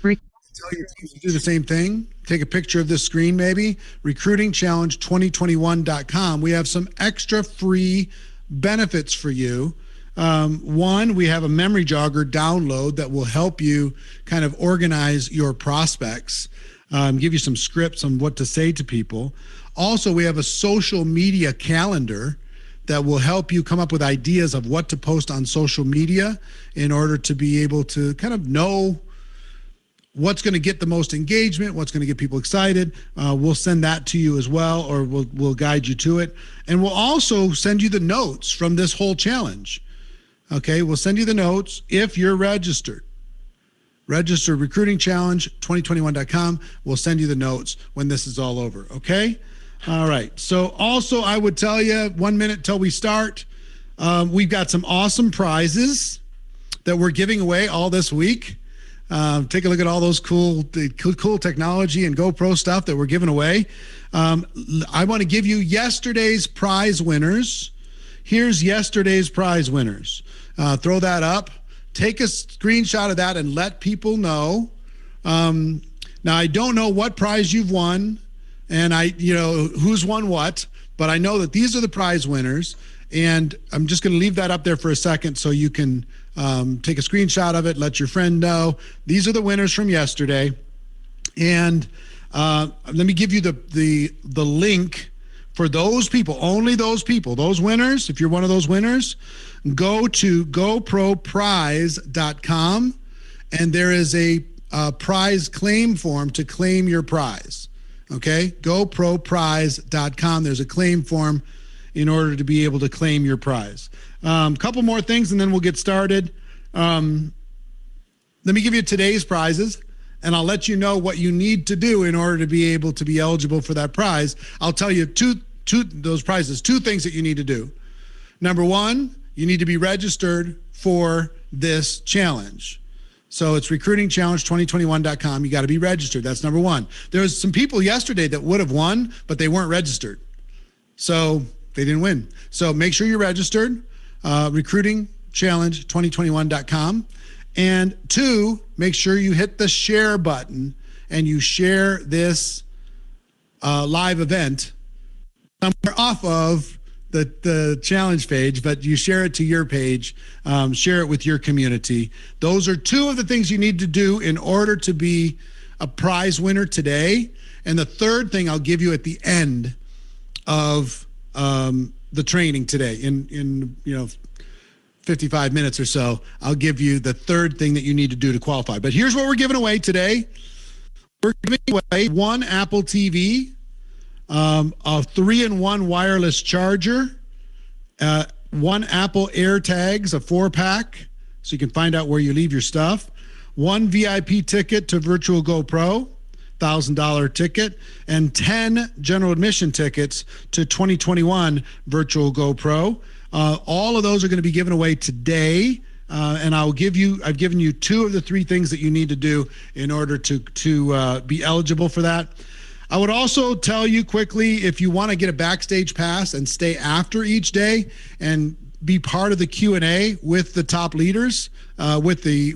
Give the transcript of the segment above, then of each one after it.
Tell your teams to do the same thing. Take a picture of this screen, maybe. recruitingchallenge2021.com. We have some extra free benefits for you. One, we have a memory jogger download that will help you kind of organize your prospects, give you some scripts on what to say to people. Also, we have a social media calendar that will help you come up with ideas of what to post on social media in order to be able to kind of know what's going to get the most engagement, what's going to get people excited. We'll send that to you as well, or we'll guide you to it. And we'll also send you the notes from this whole challenge. Okay, we'll send you the notes if you're registered. Register recruitingchallenge2021.com. We'll send you the notes when this is all over, okay? All right, so also I would tell you 1 minute till we start. We've got some awesome prizes that we're giving away all this week. Take a look at all those cool technology and GoPro stuff that we're giving away. I want to give you yesterday's prize winners. Here's yesterday's prize winners. Throw that up. Take a screenshot of that and let people know. Now, I don't know what prize you've won and who's won what, but I know that these are the prize winners. And I'm just going to leave that up there for a second so you can take a screenshot of it, let your friend know. These are the winners from yesterday. And let me give you the link for those people, only those people, those winners. If you're one of those winners, go to goproprize.com and there is a prize claim form to claim your prize. Okay, goproprize.com. There's a claim form in order to be able to claim your prize. Couple more things and then we'll get started. Let me give you today's prizes and I'll let you know what you need to do in order to be able to be eligible for that prize. I'll tell you those prizes, two things that you need to do. Number one, you need to be registered for this challenge. So it's recruitingchallenge2021.com. You got to be registered. That's number one. There was some people yesterday that would have won, but they weren't registered. So they didn't win. So make sure you're registered, recruitingchallenge2021.com. And two, make sure you hit the share button and you share this live event somewhere off of the challenge page, but you share it to your page, share it with your community. Those are two of the things you need to do in order to be a prize winner today. And the third thing I'll give you at the end of the training today in 55 minutes or so, I'll give you the third thing that you need to do to qualify. But here's what we're giving away today. We're giving away one Apple TV, a 3-in-1 wireless charger, one Apple AirTags, a 4-pack, so you can find out where you leave your stuff, one VIP ticket to Virtual GoPro, $1,000 ticket, and 10 general admission tickets to 2021 Virtual GoPro. All of those are going to be given away today. And I've given you two of the three things that you need to do in order to be eligible for that. I would also tell you quickly, if you want to get a Backstage Pass and stay after each day and be part of the Q&A with the top leaders, with the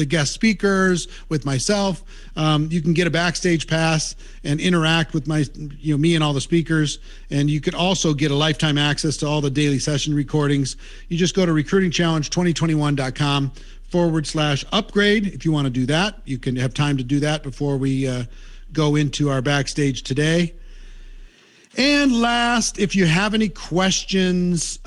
guest speakers, with myself, you can get a Backstage Pass and interact with me and all the speakers. And you could also get a lifetime access to all the daily session recordings. You just go to recruitingchallenge2021.com/upgrade. If you want to do that, you can have time to do that before we go into our backstage today. And last, if you have any questions,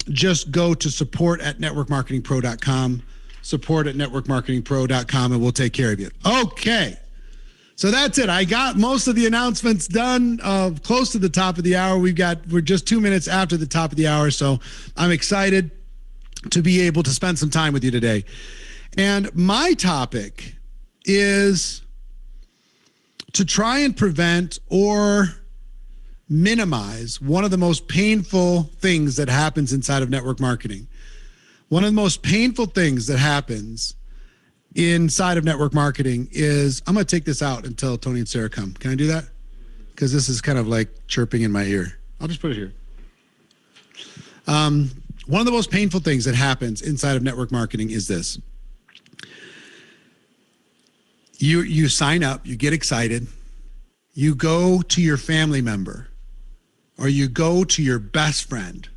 just go to support@networkmarketingpro.com, support@networkmarketingpro.com, and we'll take care of you. Okay, so that's it. I got most of the announcements done close to the top of the hour. We're just 2 minutes after the top of the hour, so I'm excited to be able to spend some time with you today. And my topic is to try and prevent or minimize one of the most painful things that happens inside of network marketing. One of the most painful things that happens inside of network marketing is, I'm going to take this out until Tony and Sarah come. Can I do that? Because this is kind of like chirping in my ear. I'll just put it here. One of the most painful things that happens inside of network marketing is this. You sign up, you get excited, you go to your family member, or you go to your best friend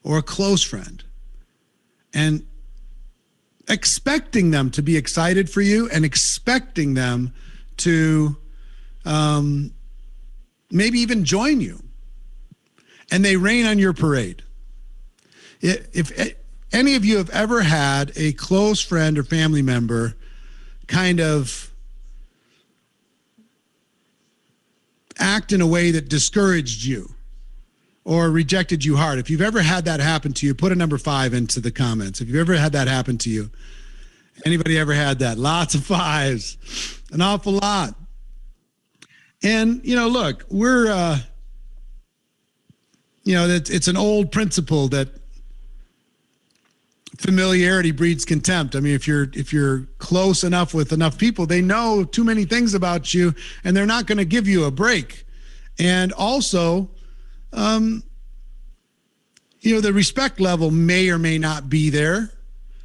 or a close friend, and expecting them to be excited for you and expecting them to maybe even join you. And they rain on your parade. If any of you have ever had a close friend or family member kind of act in a way that discouraged you or rejected you hard, if you've ever had that happen to you, put a number 5 into the comments. If you've ever had that happen to you, anybody ever had that? Lots of 5s, an awful lot. And, look, we're, it's an old principle that familiarity breeds contempt. I mean, if you're close enough with enough people, they know too many things about you, and they're not going to give you a break. And also, the respect level may or may not be there.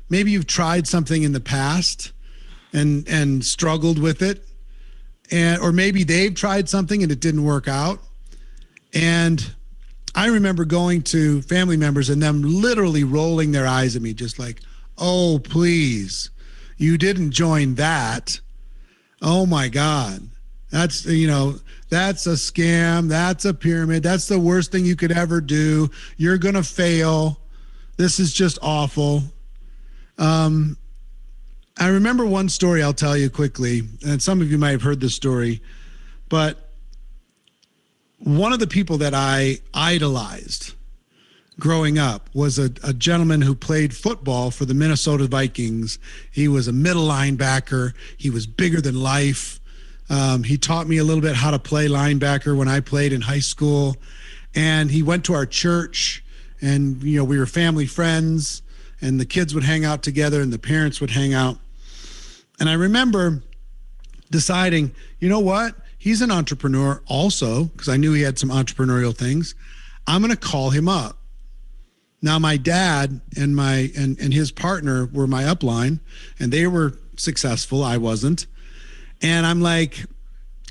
Maybe you've tried something in the past and struggled with it, or maybe they've tried something and it didn't work out. And I remember going to family members and them literally rolling their eyes at me, just like, "Oh, please, you didn't join that. Oh my God. That's a scam. That's a pyramid. That's the worst thing you could ever do. You're going to fail. This is just awful." I remember one story I'll tell you quickly, and some of you might have heard this story, but one of the people that I idolized growing up was a gentleman who played football for the Minnesota Vikings. He was a middle linebacker. He was bigger than life. He taught me a little bit how to play linebacker when I played in high school. And he went to our church, and, we were family friends, and the kids would hang out together and the parents would hang out. And I remember deciding, you know what? He's an entrepreneur also, because I knew he had some entrepreneurial things. I'm going to call him up. Now, my dad and his partner were my upline, and they were successful. I wasn't. And I'm like,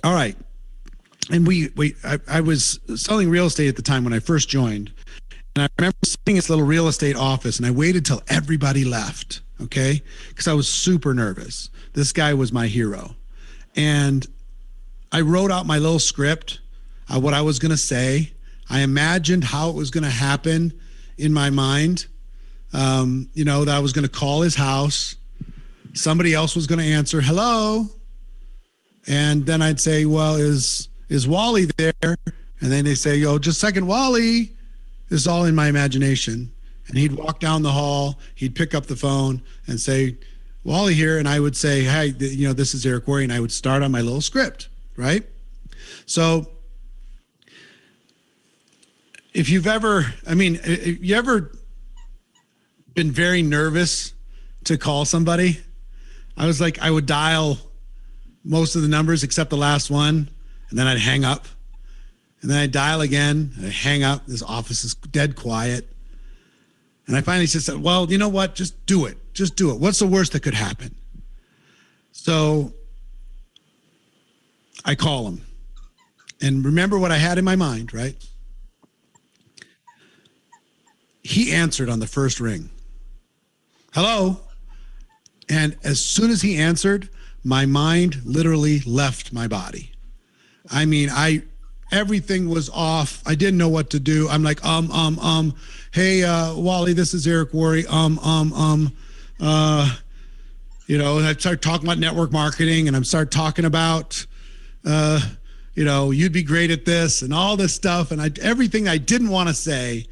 all right. And I was selling real estate at the time when I first joined. And I remember sitting in this little real estate office, and I waited till everybody left, okay? Because I was super nervous. This guy was my hero. And I wrote out my little script, what I was going to say. I imagined how it was going to happen in my mind. That I was going to call his house. Somebody else was going to answer, "Hello." And then I'd say, "Well, is Wally there?" And then they say, "Oh, just a second, Wally." This is all in my imagination. And he'd walk down the hall. He'd pick up the phone and say, "Wally here." And I would say, "Hey, this is Eric Worre." And I would start on my little script, right? So if you ever been very nervous to call somebody? I would dial most of the numbers except the last one, and then I'd hang up. And then I'd dial again, and I'd hang up. This office is dead quiet. And I finally just said, "Well, you know what? Just do it. Just do it. What's the worst that could happen?" So I call him. And remember what I had in my mind, right? He answered on the first ring. "Hello?" And as soon as he answered, my mind literally left my body. I mean, everything was off. I didn't know what to do. I'm like, "Hey, Wally, this is Eric Worre. I started talking about network marketing, and I'm started talking about, you'd be great at this and all this stuff. And everything I didn't want to say,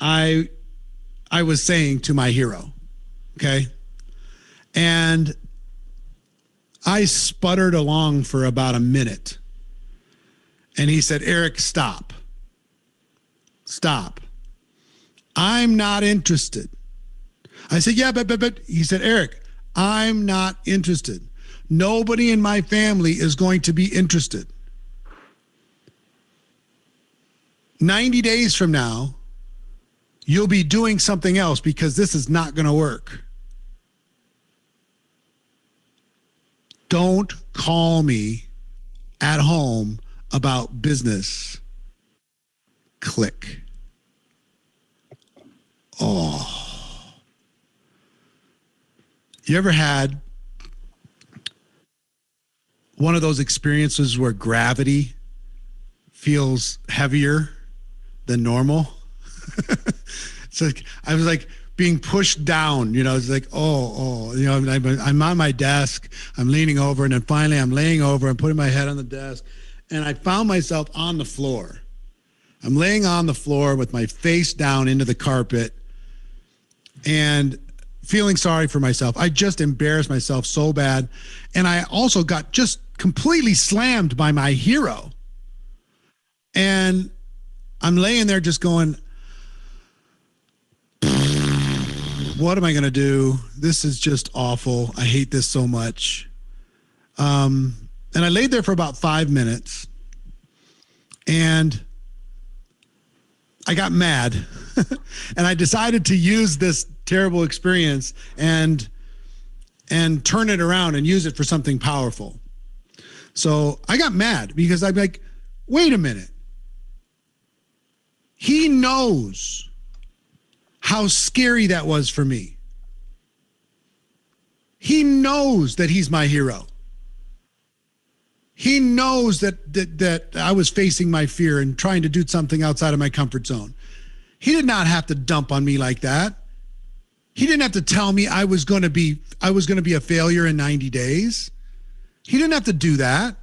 I was saying to my hero. Okay. And I sputtered along for about a minute. And he said, "Eric, stop. Stop. I'm not interested." I said, "Yeah, but," he said, "Eric, I'm not interested. Nobody in my family is going to be interested. 90 days from now, you'll be doing something else because this is not going to work. Don't call me at home about business. Click. Oh. You ever had one of those experiences where gravity feels heavier than normal? It's like, I was like being pushed down, it's like, I'm on my desk, I'm leaning over, and then finally I'm laying over, I'm putting my head on the desk, and I found myself on the floor. I'm laying on the floor with my face down into the carpet and feeling sorry for myself. I just embarrassed myself so bad. And I also got just completely slammed by my hero. And I'm laying there just going, what am I going to do? This is just awful. I hate this so much. And I laid there for about 5 minutes. And I got mad. And I decided to use this terrible experience and turn it around and use it for something powerful. So I got mad because I'm like, wait a minute. He knows how scary that was for me. He knows that he's my hero. He knows that I was facing my fear and trying to do something outside of my comfort zone. He did not have to dump on me like that. He didn't have to tell me I was going to be a failure in 90 days. He didn't have to do that.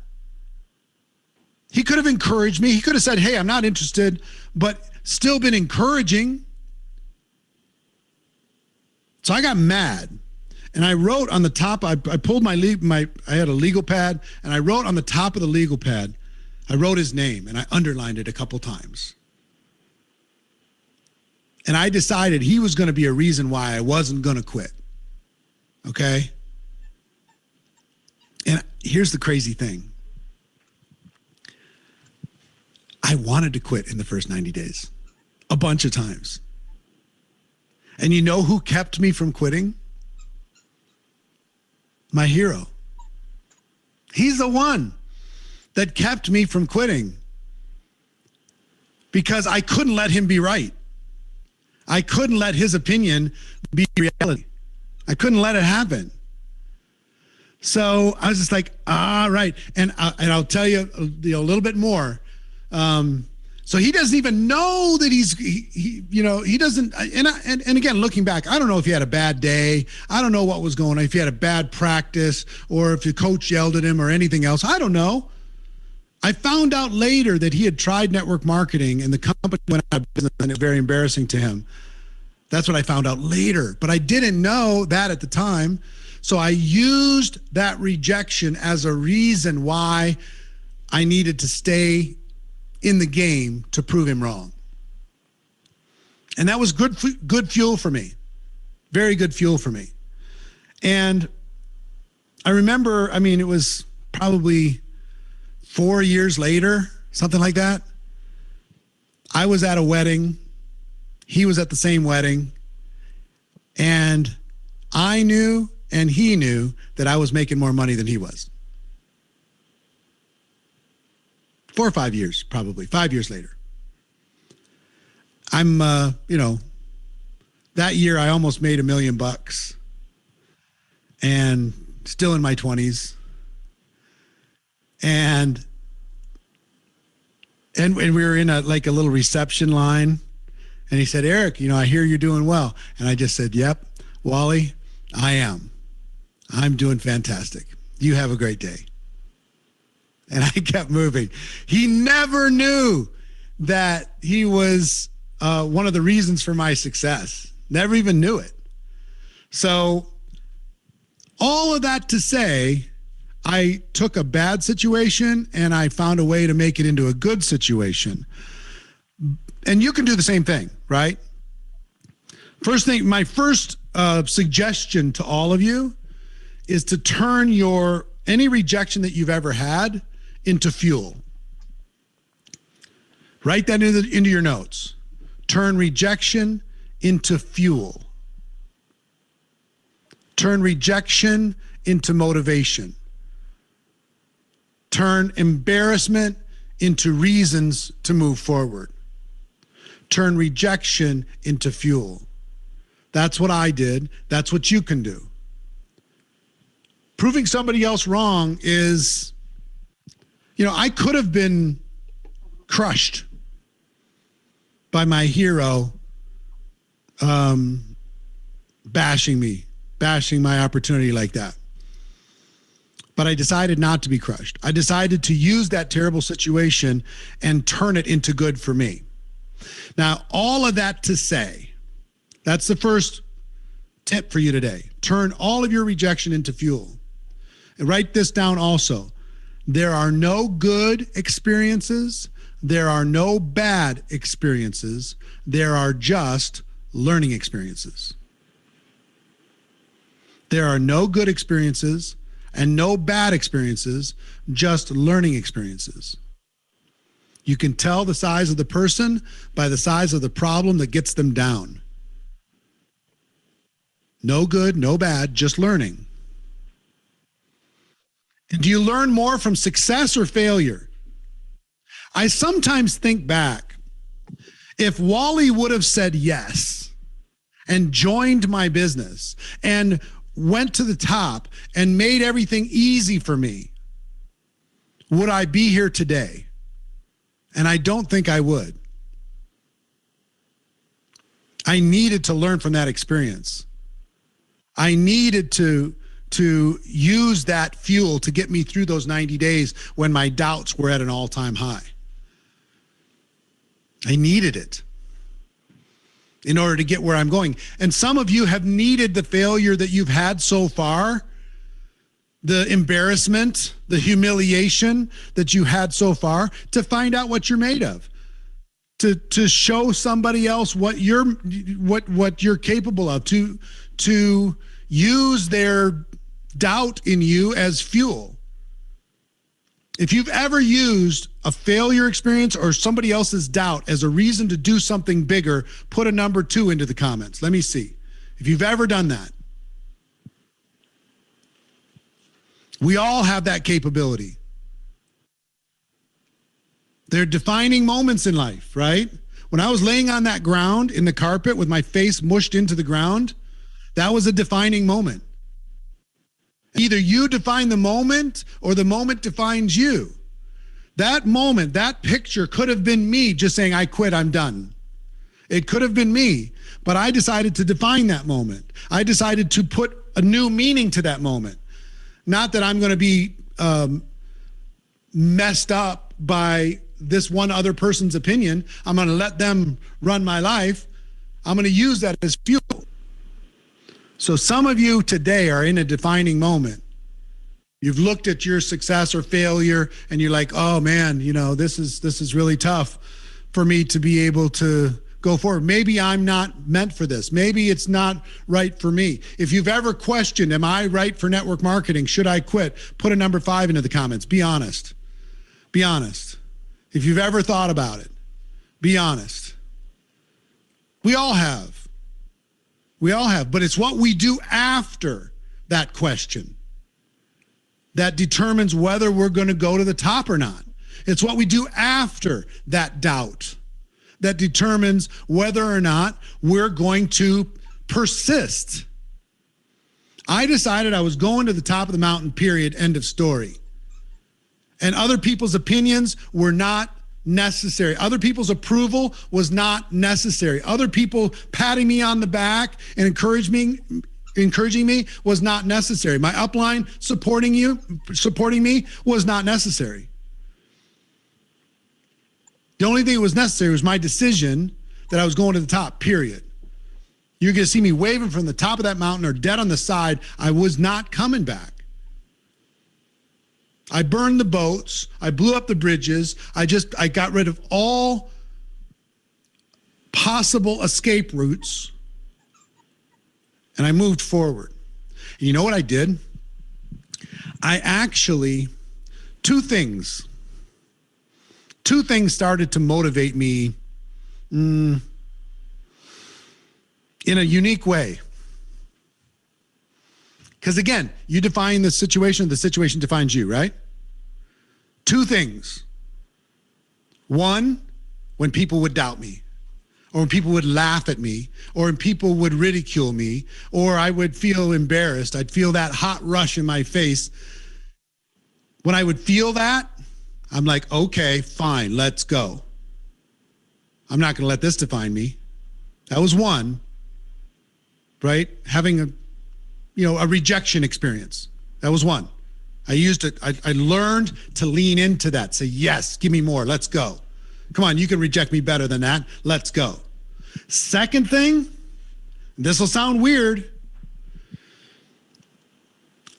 He could have encouraged me. He could have said, hey, I'm not interested, but still been encouraging. So I got mad. And I wrote on the top, I pulled I had a legal pad, and I wrote on the top of the legal pad, I wrote his name, and I underlined it a couple times. And I decided he was going to be a reason why I wasn't going to quit. Okay? And here's the crazy thing. I wanted to quit in the first 90 days, a bunch of times. And you know who kept me from quitting? My hero. He's the one that kept me from quitting because I couldn't let him be right. I couldn't let his opinion be reality. I couldn't let it happen. So I was just like, all right. And I'll tell you a little bit more. So he doesn't even know that he doesn't. And again, looking back, I don't know if he had a bad day. I don't know what was going on. If he had a bad practice or if the coach yelled at him or anything else. I don't know. I found out later that he had tried network marketing and the company went out of business and it was very embarrassing to him. That's what I found out later, but I didn't know that at the time. So I used that rejection as a reason why I needed to stay in the game to prove him wrong. And that was good fuel for me. Very good fuel for me. And I remember, it was probably 4 years later, something like that. I was at a wedding. He was at the same wedding. And I knew and he knew that I was making more money than he was. 4 or 5 years, probably 5 years later. I'm, that year I almost made $1 million and still in my 20s. And we were in a little reception line and he said, Eric, I hear you're doing well. And I just said, yep, Wally, I am. I'm doing fantastic. You have a great day. And I kept moving. He never knew that he was one of the reasons for my success. Never even knew it. So all of that to say, I took a bad situation and I found a way to make it into a good situation. And you can do the same thing, right? My first suggestion to all of you is to turn any rejection that you've ever had into fuel. Write that into your notes. Turn rejection into fuel. Turn rejection into motivation. Turn embarrassment into reasons to move forward. Turn rejection into fuel. That's what I did. That's what you can do. Proving somebody else wrong is, I could have been crushed by my hero bashing my opportunity like that. But I decided not to be crushed. I decided to use that terrible situation and turn it into good for me. Now, all of that to say, that's the first tip for you today. Turn all of your rejection into fuel. And write this down also. There are no good experiences. There are no bad experiences. There are just learning experiences. There are no good experiences and no bad experiences, just learning experiences. You can tell the size of the person by the size of the problem that gets them down. No good, no bad, just learning. And do you learn more from success or failure? I sometimes think back, if Wally would have said yes and joined my business and went to the top and made everything easy for me, would I be here today? And I don't think I would. I needed to learn from that experience. I needed to use that fuel to get me through those 90 days when my doubts were at an all-time high. I needed it in order to get where I'm going. And some of you have needed the failure that you've had so far, the embarrassment, the humiliation that you had so far, to find out what you're made of, to show somebody else what you're capable of, to use their doubt in you as fuel. If you've ever used a failure experience or somebody else's doubt as a reason to do something bigger, put a number 2 into the comments. Let me see. If you've ever done that. We all have that capability. They're defining moments in life, right? When I was laying on that ground in the carpet with my face mushed into the ground, that was a defining moment. Either you define the moment or the moment defines you. That moment, that picture could have been me just saying, I quit, I'm done. It could have been me, but I decided to define that moment. I decided to put a new meaning to that moment. Not that I'm going to be messed up by this one other person's opinion. I'm going to let them run my life. I'm going to use that as fuel. So some of you today are in a defining moment. You've looked at your success or failure and you're like, oh man, this is really tough for me to be able to go forward. Maybe I'm not meant for this. Maybe it's not right for me. If you've ever questioned, am I right for network marketing? Should I quit? Put a number 5 into the comments. Be honest. Be honest. If you've ever thought about it, be honest. We all have. We all have, but it's what we do after that question that determines whether we're going to go to the top or not. It's what we do after that doubt that determines whether or not we're going to persist. I decided I was going to the top of the mountain, period, end of story. And other people's opinions were not necessary. Other people's approval was not necessary. Other people patting me on the back and encouraging me was not necessary. My upline supporting me was not necessary. The only thing that was necessary was my decision that I was going to the top, period. You're going to see me waving from the top of that mountain or dead on the side. I was not coming back. I burned the boats. I blew up the bridges. I got rid of all possible escape routes. And I moved forward. And you know what I did? I actually, two things started to motivate me in a unique way. Because again, you define the situation defines you, right? Two things. One, when people would doubt me, or when people would laugh at me, or when people would ridicule me, or I would feel embarrassed. I'd feel that hot rush in my face. When I would feel that, I'm like, okay, fine, let's go. I'm not going to let this define me. That was one, right? Having a rejection experience. That was one. I used it. I learned to lean into that. Say, yes, give me more. Let's go. Come on, you can reject me better than that. Let's go. Second thing, this will sound weird.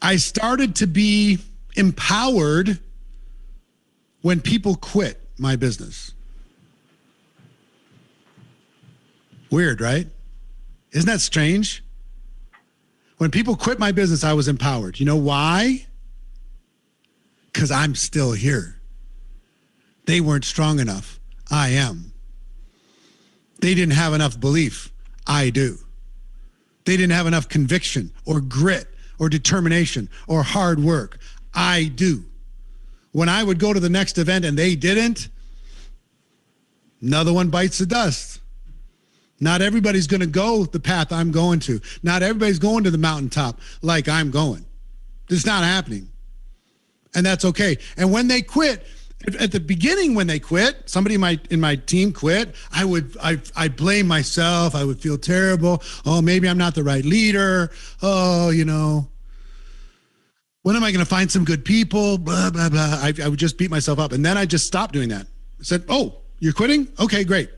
I started to be empowered when people quit my business. Weird, right? Isn't that strange? When people quit my business, I was empowered. You know why? Because I'm still here. They weren't strong enough. I am. They didn't have enough belief. I do. They didn't have enough conviction or grit or determination or hard work. I do. When I would go to the next event and they didn't, another one bites the dust. Not everybody's going to go the path I'm going to. Not everybody's going to the mountaintop like I'm going. It's not happening. And that's okay. And when they quit, at the beginning when they quit, somebody in my team quit, I blame myself. I would feel terrible. Oh, maybe I'm not the right leader. Oh, when am I going to find some good people? Blah, blah, blah. I would just beat myself up. And then I just stopped doing that. I said, oh, you're quitting? Okay, great.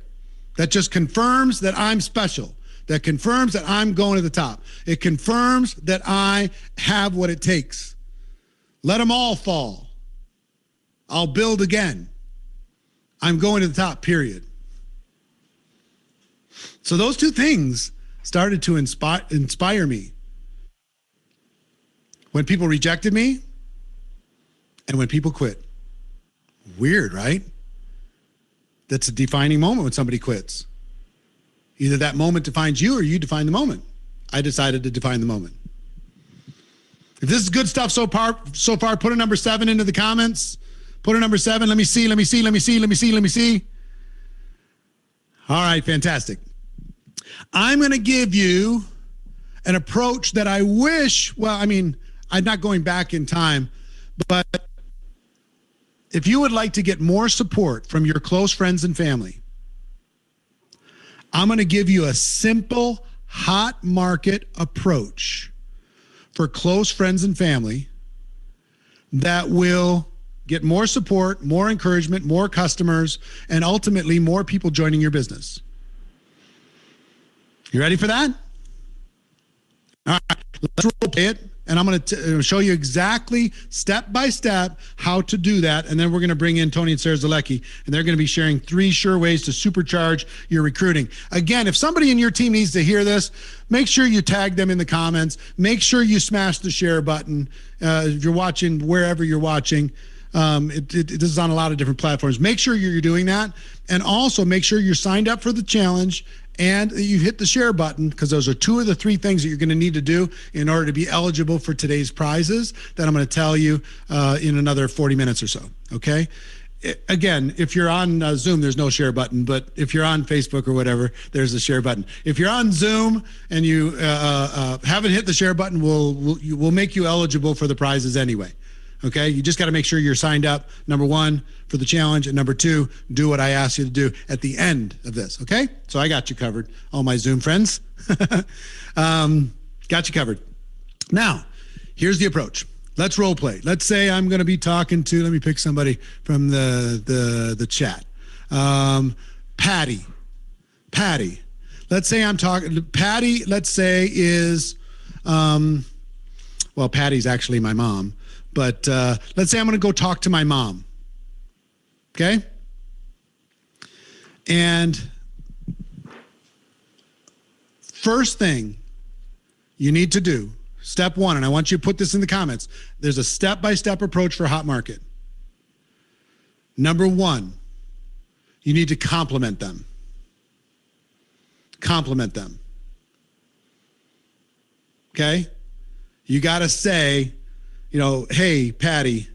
That just confirms that I'm special. That confirms that I'm going to the top. It confirms that I have what it takes. Let them all fall. I'll build again. I'm going to the top, period. So those two things started to inspire me. When people rejected me and when people quit. Weird, right? That's a defining moment when somebody quits. Either that moment defines you or you define the moment. I decided to define the moment. If this is good stuff so far, put a number 7 into the comments. Put a number 7. Let me see. All right, fantastic. I'm going to give you an approach that I wish, I'm not going back in time, but if you would like to get more support from your close friends and family, I'm going to give you a simple, hot market approach for close friends and family that will get more support, more encouragement, more customers, and ultimately more people joining your business. You ready for that? All right, let's role play it. And I'm going to show you exactly step by step how to do that. And then we're going to bring in Tony and Sarah Zalecki, and they're going to be sharing 3 sure ways to supercharge your recruiting. Again, if somebody in your team needs to hear this, make sure you tag them in the comments. Make sure you smash the share button. If you're watching wherever you're watching, this is on a lot of different platforms. Make sure you're doing that. And also make sure you're signed up for the challenge and you hit the share button, because those are 2 of the 3 things that you're going to need to do in order to be eligible for today's prizes that I'm going to tell you in another 40 minutes or so. Okay. Again, if you're on Zoom, there's no share button, but if you're on Facebook or whatever, there's a share button. If you're on Zoom and you haven't hit the share button, we'll make you eligible for the prizes anyway. Okay, you just got to make sure you're signed up, number 1, for the challenge, and number 2, do what I asked you to do at the end of this, okay? So I got you covered, all my Zoom friends. Got you covered. Now, here's the approach. Let's role play. Let's say I'm going to be talking to, let me pick somebody from the chat. Patty. Let's say I'm talking, Patty, let's say is, Patty's actually my mom. But let's say I'm going to go talk to my mom, okay? And first thing you need to do, step 1, and I want you to put this in the comments. There's a step-by-step approach for hot market. Number 1, you need to compliment them. Compliment them, okay? You got to say, hey, Patty,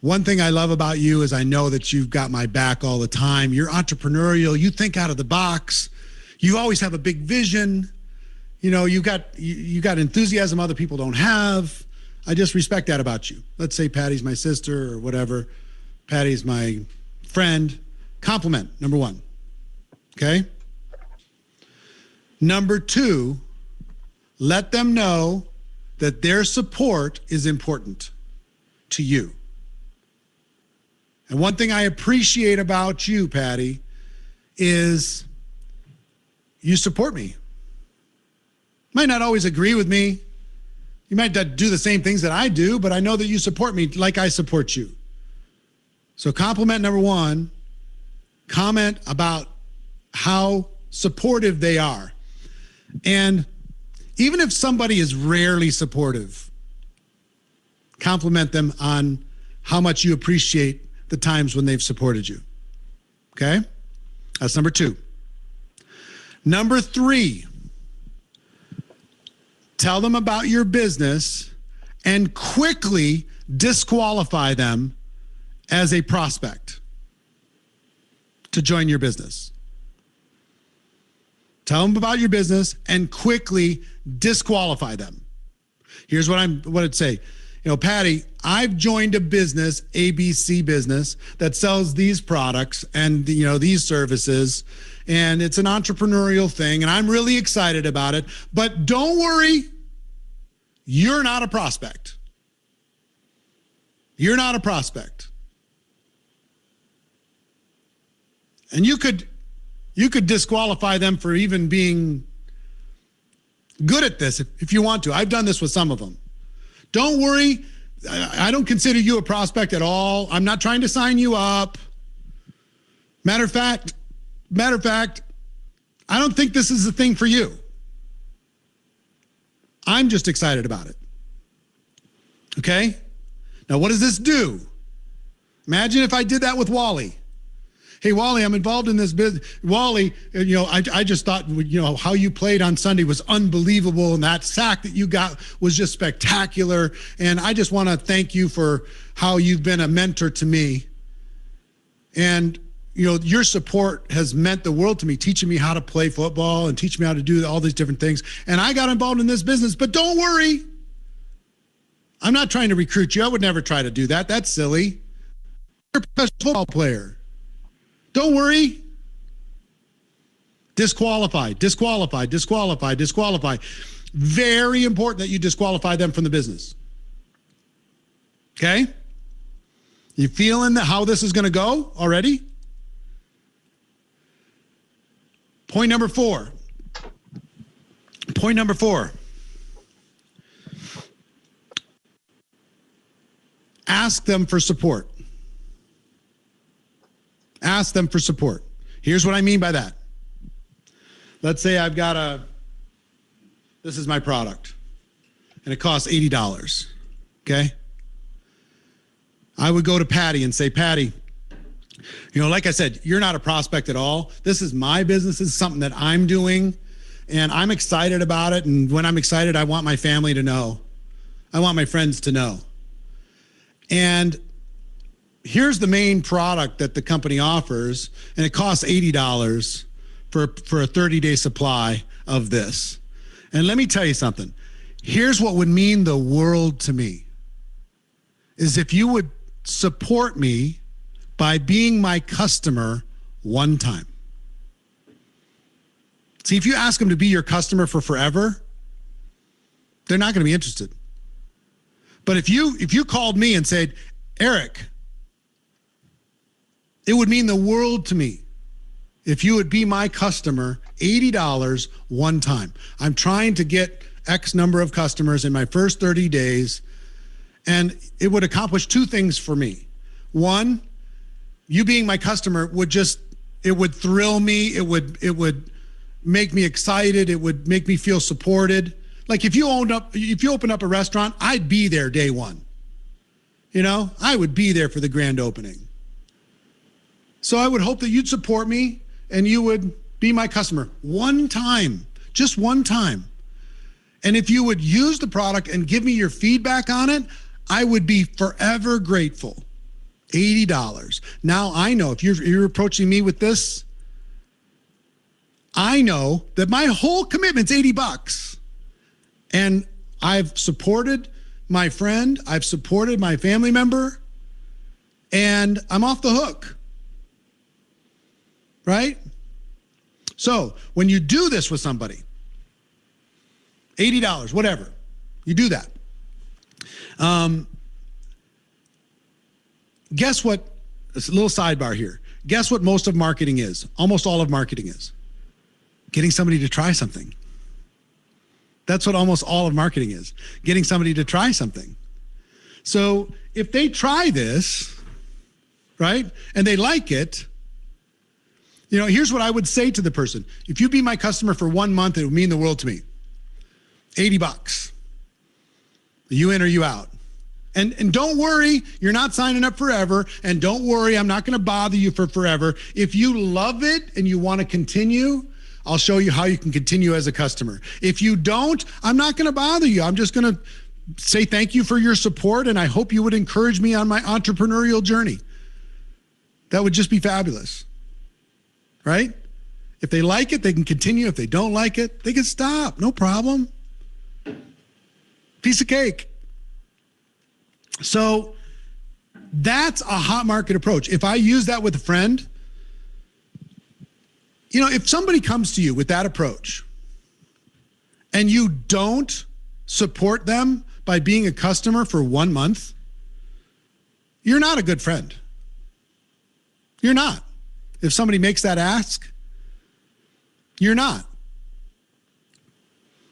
One thing I love about you is I know that you've got my back all the time. You're entrepreneurial. You think out of the box. You always have a big vision. You know, you got enthusiasm other people don't have. I just respect that about you. Let's say Patty's my sister or whatever. Patty's my friend. Compliment, number one. Okay? Number two, let them know that their support is important to you. And one thing I appreciate about you, Patty, is you support me. Might not always agree with me. You might not do the same things that I do, but I know that you support me like I support you. So compliment number one, comment about how supportive they are. And even if somebody is rarely supportive, compliment them on how much you appreciate the times when they've supported you. Okay? That's number two. Number three, tell them about your business and quickly disqualify them as a prospect to join your business. Tell them about your business and quickly disqualify them. Here's what I'd say. You know, Patty, I've joined a business, ABC business, that sells these products and, you know, these services, and it's an entrepreneurial thing, and I'm really excited about it. But don't worry, you're not a prospect. You're not a prospect. And you could disqualify them for even being good at this if you want to. I've done this with some of them. Don't worry. I don't consider you a prospect at all. I'm not trying to sign you up. Matter of fact, I don't think this is a thing for you. I'm just excited about it. Okay? Now, what does this do? Imagine if I did that with Wally. Hey, Wally, I'm involved in this business. Wally, you know, I just thought, you know, how you played on Sunday was unbelievable, and that sack that you got was just spectacular. And I just want to thank you for how you've been a mentor to me. And, you know, your support has meant the world to me, teaching me how to play football and teaching me how to do all these different things. And I got involved in this business, but don't worry. I'm not trying to recruit you. I would never try to do that. That's silly. You're a professional football player. Don't worry. Disqualify. Very important that you disqualify them from the business. Okay? You feeling how this is going to go already? Point number four. Ask them for support. Ask them for support. Here's what I mean by that. Let's say I've got this is my product, and it costs $80, okay? I would go to Patty and say, Patty, you know, like I said, you're not a prospect at all. This is my business. This is something that I'm doing, and I'm excited about it, and when I'm excited, I want my family to know. I want my friends to know. And here's the main product that the company offers, and it costs $80 for a 30-day supply of this. And let me tell you something. Here's what would mean the world to me, is if you would support me by being my customer one time. See, if you ask them to be your customer for forever, they're not going to be interested. But if you called me and said, Eric, it would mean the world to me if you would be my customer, $80 one time. I'm trying to get X number of customers in my first 30 days, and it would accomplish two things for me. One, you being my customer would thrill me. It would make me excited. It would make me feel supported. Like if you opened up a restaurant, I'd be there day one. You know, I would be there for the grand opening. So I would hope that you'd support me and you would be my customer one time, just one time. And if you would use the product and give me your feedback on it, I would be forever grateful. $80. Now I know if you're approaching me with this, I know that my whole commitment's $80. And I've supported my friend, I've supported my family member, and I'm off the hook. Right? So when you do this with somebody, $80, whatever, you do that. Guess what? It's a little sidebar here. Guess what most of marketing is? Almost all of marketing is getting somebody to try something. That's what almost all of marketing is, getting somebody to try something. So if they try this, right, and they like it, you know, here's what I would say to the person. If you'd be my customer for 1 month, it would mean the world to me. $80. You in or you out. And don't worry, you're not signing up forever. And don't worry, I'm not going to bother you for forever. If you love it and you want to continue, I'll show you how you can continue as a customer. If you don't, I'm not going to bother you. I'm just going to say thank you for your support, and I hope you would encourage me on my entrepreneurial journey. That would just be fabulous. Right? If they like it, they can continue. If they don't like it, they can stop. No problem. Piece of cake. So that's a hot market approach. If I use that with a friend, you know, if somebody comes to you with that approach and you don't support them by being a customer for 1 month, you're not a good friend. You're not. If somebody makes that ask, you're not.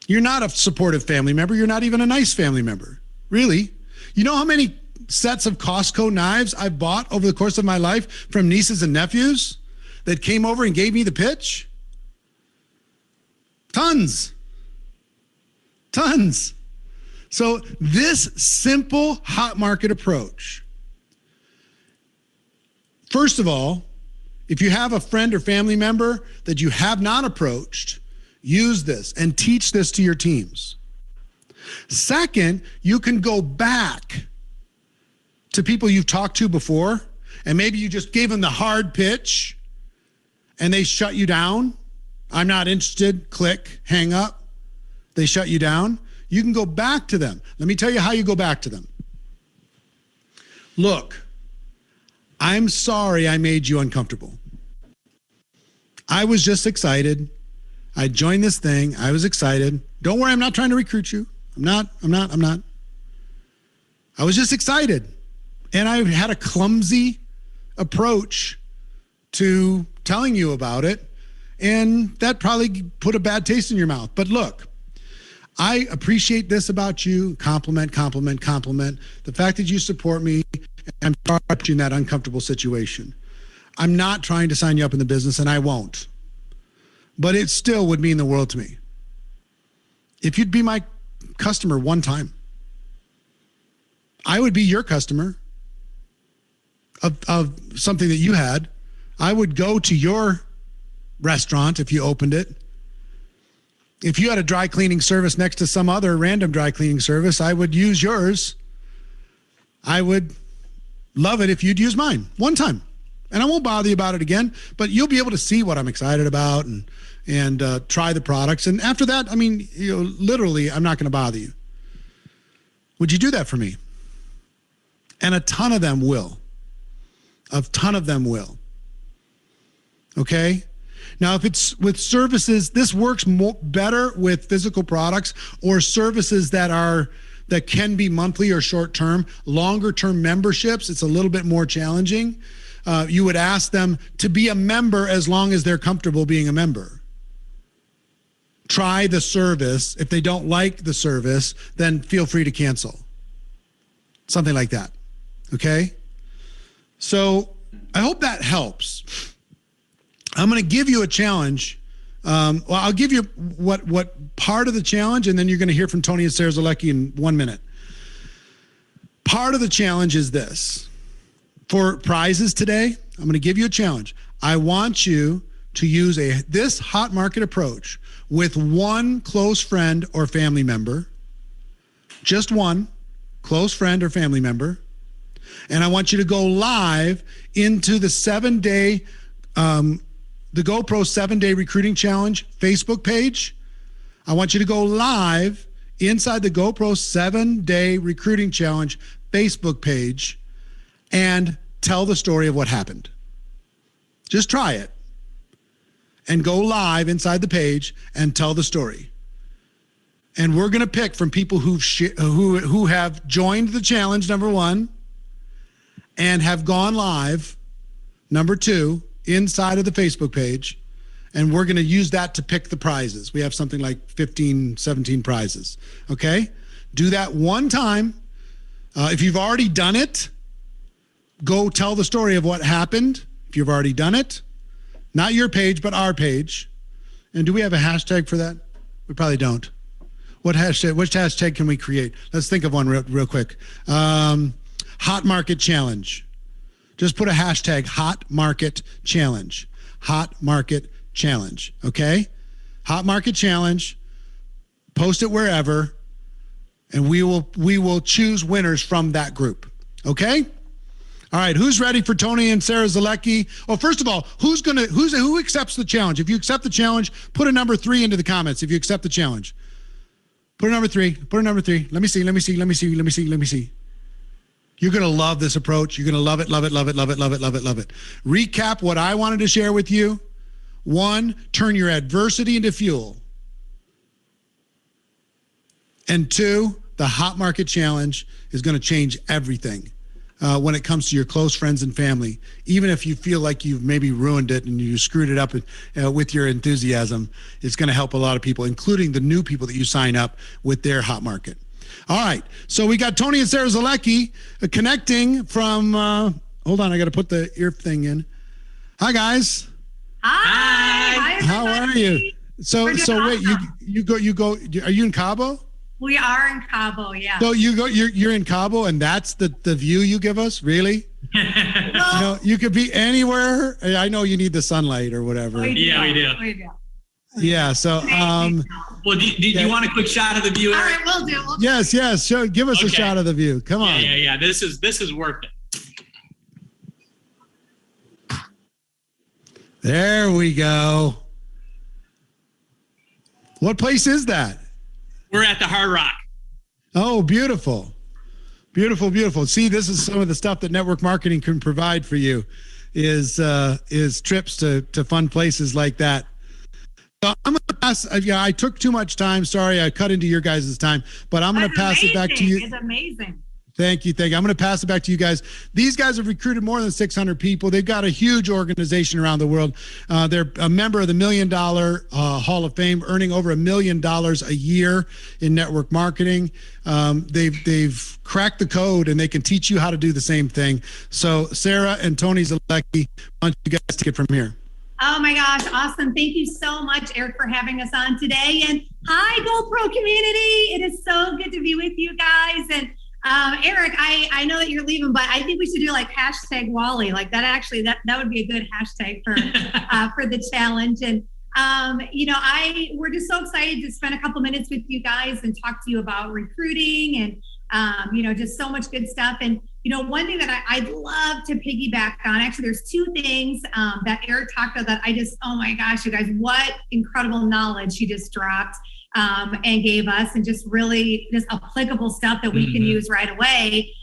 You're not a supportive family member. You're not even a nice family member. Really. You know how many sets of Costco knives I've bought over the course of my life from nieces and nephews that came over and gave me the pitch? Tons. Tons. So this simple hot market approach, first of all, if you have a friend or family member that you have not approached, use this and teach this to your teams. Second, you can go back to people you've talked to before, and maybe you just gave them the hard pitch and they shut you down. I'm not interested, click, hang up. They shut you down. You can go back to them. Let me tell you how you go back to them. Look, I'm sorry I made you uncomfortable. I was just excited. I joined this thing. I was excited. Don't worry, I'm not trying to recruit you. I'm not. I was just excited. And I had a clumsy approach to telling you about it. And that probably put a bad taste in your mouth. But look, I appreciate this about you. Compliment. The fact that you support me, and I'm sorry in that uncomfortable situation. I'm not trying to sign you up in the business, and I won't. But it still would mean the world to me if you'd be my customer one time. I would be your customer of something that you had. I would go to your restaurant if you opened it. If you had a dry cleaning service next to some other random dry cleaning service, I would use yours. I would love it if you'd use mine one time. And I won't bother you about it again, but you'll be able to see what I'm excited about and try the products. And after that, I mean, you know, literally, I'm not going to bother you. Would you do that for me? And a ton of them will. A ton of them will. Okay? Now, if it's with services, this works better with physical products or services that can be monthly or short-term. Longer-term memberships, it's a little bit more challenging. You would ask them to be a member as long as they're comfortable being a member. Try the service. If they don't like the service, then feel free to cancel. Something like that. Okay? So I hope that helps. I'm going to give you a challenge. Well, I'll give you what part of the challenge, and then you're going to hear from Tony and Sarah Zalecki in 1 minute. Part of the challenge is this. For prizes today, I'm going to give you a challenge. I want you to use this hot market approach with one close friend or family member, just one close friend or family member, And I want you to go live into the 7-day, the GoPro 7-day recruiting challenge Facebook page. I want you to go live inside the GoPro 7-day recruiting challenge Facebook page and tell the story of what happened. Just try it and go live inside the page and tell the story. And we're going to pick from people who have joined the challenge, number one, and have gone live, number two, inside of the Facebook page. And we're going to use that to pick the prizes. We have something like 15, 17 prizes. Okay? Do that one time. If you've already done it, go tell the story of what happened. If you've already done it, not your page, but our page. And do we have a hashtag for that? We probably don't. Which hashtag can we create? Let's think of one real quick. Hot Market Challenge. Just put a hashtag, Hot Market Challenge. Hot Market Challenge. Okay? Hot Market Challenge. Post it wherever, and we will choose winners from that group. Okay? All right, who's ready for Tony and Sarah Zalecki? Oh, first of all, who accepts the challenge? If you accept the challenge, put a number 3 into the comments if you accept the challenge. Put a number 3. Put a number 3. Let me see. You're going to love this approach. You're going to love it. Recap what I wanted to share with you. 1, turn your adversity into fuel. And 2, the Hot Market Challenge is going to change everything when it comes to your close friends and family. Even if you feel like you've maybe ruined it and you screwed it up with your enthusiasm, it's going to help a lot of people, including the new people that you sign up with their Hot Market. All right, so we got Tony and Sarah Zalecki connecting from, hold on, I got to put the ear thing in. Hi, guys. Hi. How are you? So wait, awesome. you go, are you in Cabo? We are in Cabo, yeah. So you're in Cabo, and that's the view you give us, really? Well, You could be anywhere. I know you need the sunlight or whatever. we do. Yeah. So, well, do you want a quick shot of the view, All Eric? right, we'll do. yes. Show, give us a shot of the view. Come on. Yeah. This is worth it. There we go. What place is that? We're at the Hard Rock. Oh, beautiful. See, this is some of the stuff that network marketing can provide for you is trips to fun places like that. So I'm going to pass. I took too much time. Sorry, I cut into your guys' time, but I'm going to pass it back to you. It's amazing. Thank you. I'm going to pass it back to you guys. These guys have recruited more than 600 people. They've got a huge organization around the world. They're a member of the $1 Million Hall of Fame, earning over $1 million a year in network marketing. They've cracked the code, and they can teach you how to do the same thing. So Sarah and Tony Zalecki, why don't you guys take it from here? Oh my gosh, awesome. Thank you so much, Eric, for having us on today. And hi, GoPro community. It is so good to be with you guys. And Eric, I know that you're leaving, but I think we should do like hashtag Wally. Like that actually, that would be a good hashtag for the challenge. And, we're just so excited to spend a couple minutes with you guys and talk to you about recruiting and, just so much good stuff. And, one thing that I'd love to piggyback on, actually, there's 2 things that Eric talked about that I just, oh my gosh, you guys, what incredible knowledge he just dropped. And gave us, and just really just applicable stuff that we can use right away.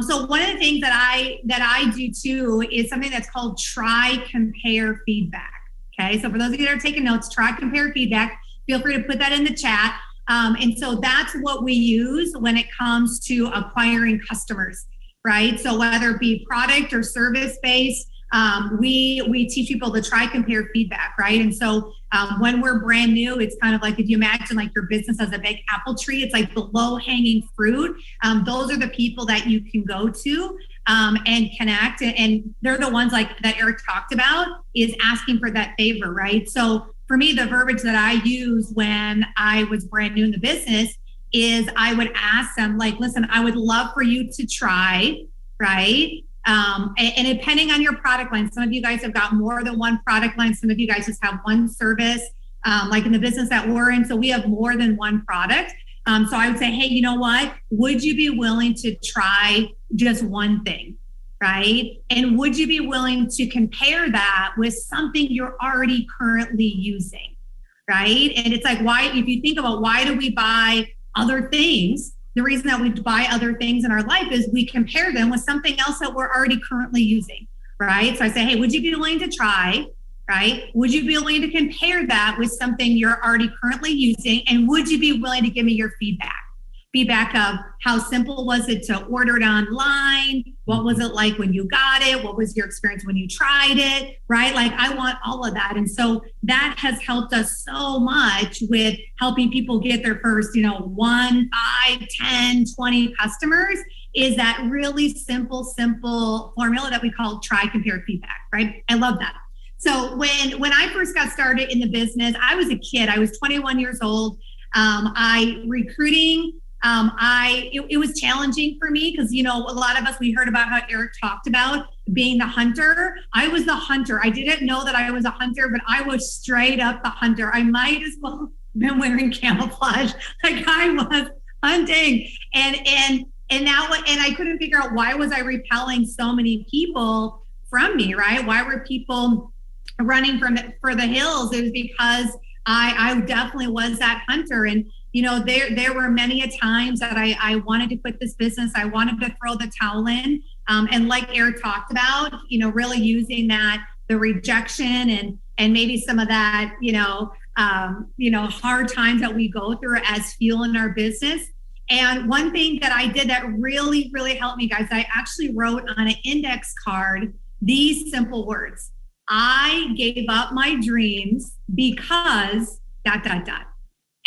So one of the things that I do too is something that's called try, compare, feedback. Okay, so for those of you that are taking notes, try, compare, feedback. Feel free to put that in the chat. And so that's what we use when it comes to acquiring customers, right? So whether it be product or service based, we teach people to try, compare, feedback, right? And so when we're brand new, it's kind of like if you imagine like your business as a big apple tree, it's like the low hanging fruit. Those are the people that you can go to and connect, and they're the ones like that Eric talked about is asking for that favor, right? So for me, the verbiage that I use when I was brand new in the business is I would ask them like, listen, I would love for you to try, right? And depending on your product line, some of you guys have got more than one product line. Some of you guys just have one service, like in the business that we're in. So we have more than one product. So I would say, hey, you know what? Would you be willing to try just one thing, right? And would you be willing to compare that with something you're already currently using, right? And it's like, why, if you think about why do we buy other things, the reason that we buy other things in our life is we compare them with something else that we're already currently using, right? So I say, hey, would you be willing to try, right? Would you be willing to compare that with something you're already currently using? And would you be willing to give me your feedback? Feedback of how simple was it to order it online? What was it like when you got it? What was your experience when you tried it, right? Like I want all of that. And so that has helped us so much with helping people get their first, 1, 5, 10, 20 customers, is that really simple formula that we call try, compare, feedback, right? I love that. So when I first got started in the business, I was a kid. I was 21 years old. Recruiting, it was challenging for me because, a lot of us, we heard about how Eric talked about being the hunter. I was the hunter. I didn't know that I was a hunter, but I was straight up the hunter. I might as well have been wearing camouflage. Like I was hunting. And I couldn't figure out why was I repelling so many people from me, right? Why were people running for the hills? It was because I definitely was that hunter. And there were many a times that I wanted to quit this business. I wanted to throw the towel in. And like Eric talked about, really using the rejection and maybe some of that, hard times that we go through as fuel in our business. And one thing that I did that really, really helped me, guys, I actually wrote on an index card these simple words. I gave up my dreams because ...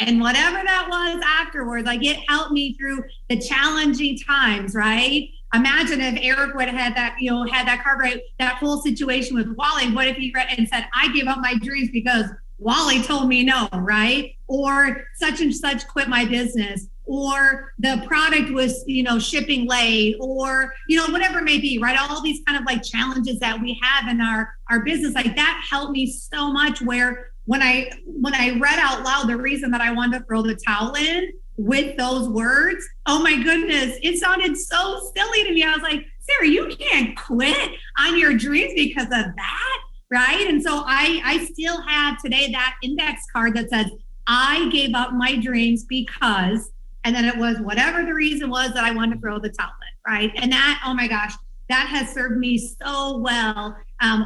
And whatever that was afterwards, like it helped me through the challenging times, right? Imagine if Eric would have had that, had that card, right? That whole situation with Wally. What if he read and said, I gave up my dreams because Wally told me no, right? Or such and such quit my business, or the product was, shipping late, or, whatever it may be, right? All these kind of like challenges that we have in our business, like that helped me so much where when I read out loud the reason that I wanted to throw the towel in with those words, oh my goodness, it sounded so silly to me. I was like, Sarah, you can't quit on your dreams because of that, right? And so I still have today that index card that says, I gave up my dreams because, and then it was whatever the reason was that I wanted to throw the towel in, right? And that, oh my gosh, that has served me so well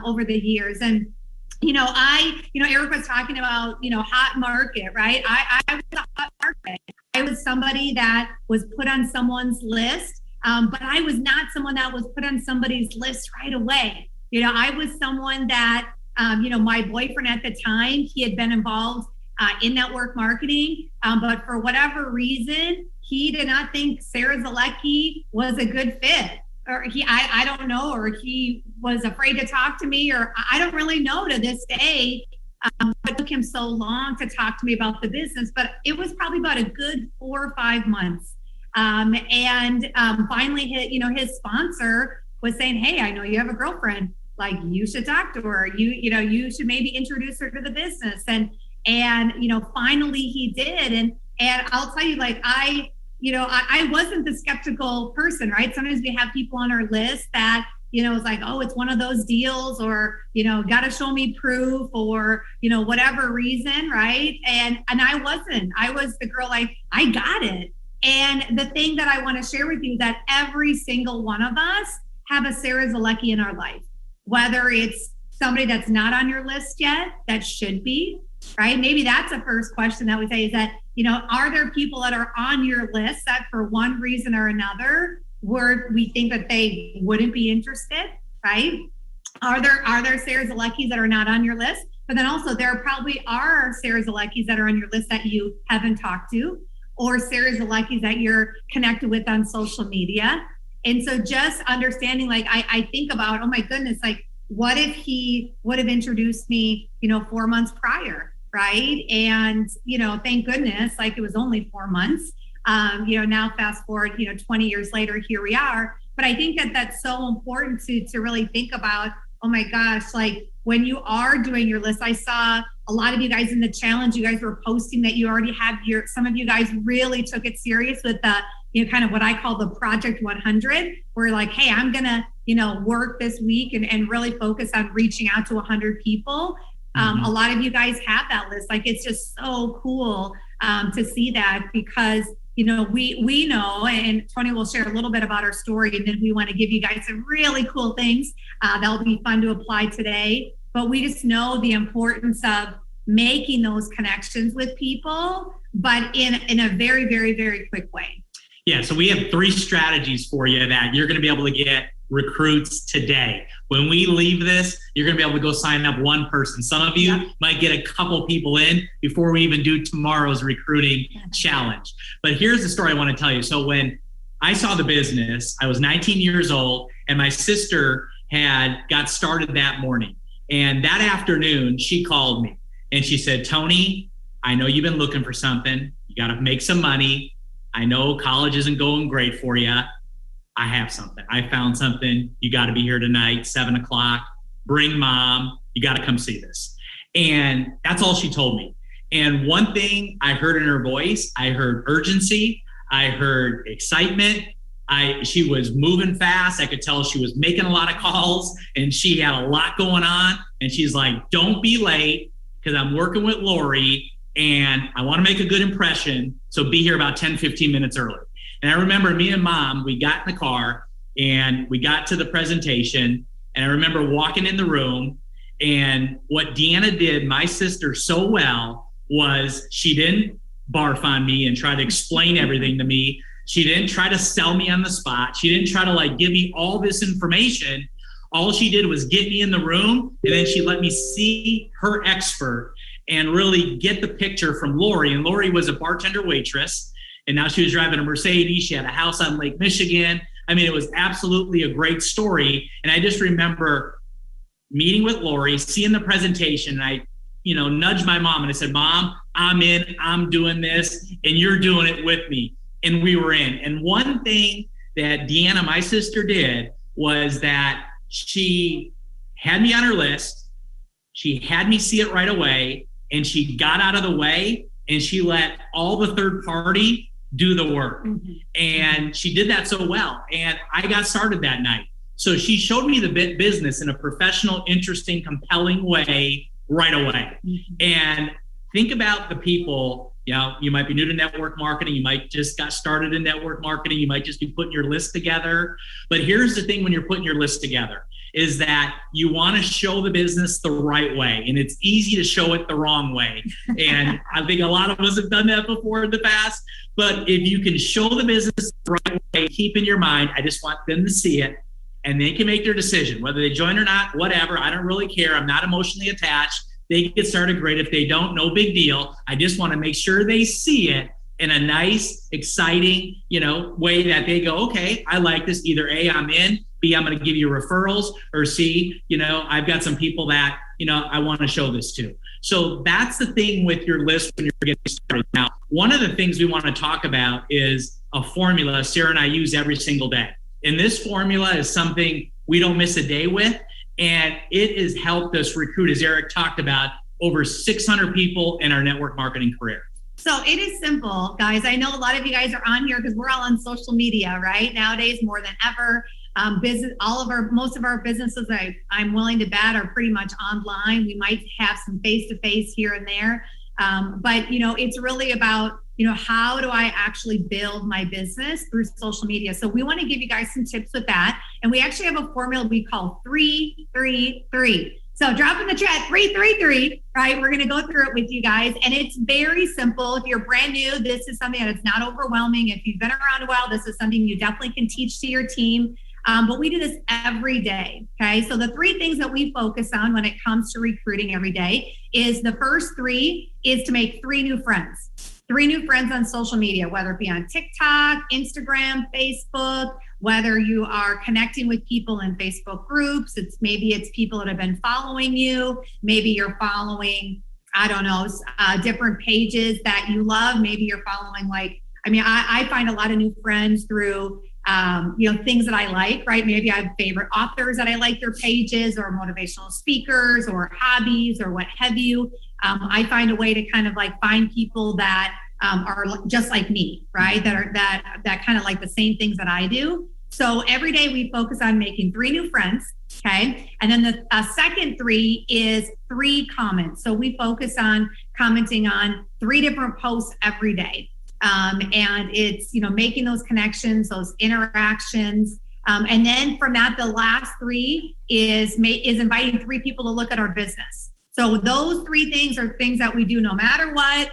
over the years. And Eric was talking about, hot market, right? I was a hot market. I was somebody that was put on someone's list, but I was not someone that was put on somebody's list right away. I was someone that, my boyfriend at the time, he had been involved in network marketing, but for whatever reason, he did not think Sarah Zalecki was a good fit. Or I don't know, or he was afraid to talk to me, or I don't really know to this day. It took him so long to talk to me about the business, but it was probably about a good 4 or 5 months. And finally, his sponsor was saying, "Hey, I know you have a girlfriend. Like you should talk to her. You should maybe introduce her to the business." And finally he did. And I'll tell you, like I wasn't the skeptical person, right? Sometimes we have people on our list that, it's like, oh, it's one of those deals, or, got to show me proof, or, whatever reason, right? And I wasn't. I was the girl, like, I got it. And the thing that I want to share with you is that every single one of us have a Sarah Zalecki in our life, whether it's somebody that's not on your list yet, that should be, right? Maybe that's a first question that we say is that, are there people that are on your list that for one reason or another, we think that they wouldn't be interested, right? Are there Sarah Zaleckis that are not on your list? But then also there probably are Sarah Zaleckis that are on your list that you haven't talked to, or Sarah Zaleckis that you're connected with on social media. And so just understanding, like, I think about, oh my goodness, like, what if he would have introduced me, 4 months prior? Right. And, thank goodness, like it was only 4 months, now fast forward, 20 years later, here we are. But I think that that's so important to really think about, oh my gosh, like when you are doing your list, I saw a lot of you guys in the challenge, you guys were posting that you already have some of you guys really took it serious with the, kind of what I call the Project 100, where like, hey, I'm going to, work this week and really focus on reaching out to 100 people. A lot of you guys have that list. Like, it's just so cool to see that because, we know, and Tony will share a little bit about our story, and then we want to give you guys some really cool things that'll be fun to apply today. But we just know the importance of making those connections with people, but in a very, very, very quick way. Yeah, so we have 3 strategies for you that you're going to be able to get recruits today. When we leave this, you're going to be able to go sign up one person. Some of you might get a couple people in before we even do tomorrow's recruiting challenge. But here's the story I want to tell you. So when I saw the business, I was 19 years old, and my sister had got started that morning. And that afternoon, she called me and she said, Tony, I know you've been looking for something. You got to make some money. I know college isn't going great for you. I have something. I found something. You got to be here tonight, 7:00. Bring mom. You got to come see this. And that's all she told me. And one thing I heard in her voice, I heard urgency. I heard excitement. She was moving fast. I could tell she was making a lot of calls and she had a lot going on. And she's like, don't be late because I'm working with Lori and I want to make a good impression. So be here about 10, 15 minutes early. And I remember me and mom, we got in the car and we got to the presentation. And I remember walking in the room, and what Deanna did, my sister, so well was she didn't barf on me and try to explain everything to me. She didn't try to sell me on the spot. She didn't try to like give me all this information. All she did was get me in the room, and then she let me see her expert and really get the picture from Lori. And Lori was a bartender waitress. And now she was driving a Mercedes. She had a house on Lake Michigan. I mean, it was absolutely a great story. And I just remember meeting with Lori, seeing the presentation, and I, nudged my mom and I said, Mom, I'm in, I'm doing this, and you're doing it with me. And we were in. And one thing that Deanna, my sister, did was that she had me on her list. She had me see it right away, and she got out of the way and she let all the third party do the work. And she did that so well. And I got started that night. So she showed me the business in a professional, interesting, compelling way right away. And think about the people, you might be new to network marketing. You might just got started in network marketing. You might just be putting your list together. But here's the thing when you're putting your list together is that you want to show the business the right way. And it's easy to show it the wrong way. And I think a lot of us have done that before in the past. But if you can show the business the right way, keep in your mind, I just want them to see it and they can make their decision, whether they join or not, whatever. I don't really care. I'm not emotionally attached. They get started great. If they don't, no big deal. I just want to make sure they see it in a nice, exciting, way that they go, okay, I like this. Either A, I'm in, B, I'm going to give you referrals, or C, I've got some people that, I want to show this to. So that's the thing with your list when you're getting started. Now, one of the things we want to talk about is a formula Sarah and I use every single day. And this formula is something we don't miss a day with. And it has helped us recruit, as Eric talked about, over 600 people in our network marketing career. So it is simple, guys. I know a lot of you guys are on here because we're all on social media, right? Nowadays, more than ever. Most of our businesses, I'm willing to bet, are pretty much online. We might have some face-to-face here and there. But it's really about, how do I actually build my business through social media? So we want to give you guys some tips with that. And we actually have a formula we call 3-3-3. So drop in the chat 3-3-3, right? We're going to go through it with you guys. And it's very simple. If you're brand new, this is something that it's not overwhelming. If you've been around a while, this is something you definitely can teach to your team. But we do this every day, okay? So the 3 things that we focus on when it comes to recruiting every day is the first 3 is to make 3 new friends. 3 new friends on social media, whether it be on TikTok, Instagram, Facebook, whether you are connecting with people in Facebook groups. Maybe it's people that have been following you. Maybe you're following, different pages that you love. Maybe you're following I find a lot of new friends through things that I like, right? Maybe I have favorite authors that I like their pages, or motivational speakers, or hobbies, or what have you. I find a way to kind of like find people that are just like me, right? That kind of like the same things that I do. So every day we focus on making 3 new friends, okay? And then the second 3 is 3 comments. So we focus on commenting on 3 different posts every day. And it's, making those connections, those interactions. And then from that, the last 3 is inviting 3 people to look at our business. So those 3 things are things that we do no matter what.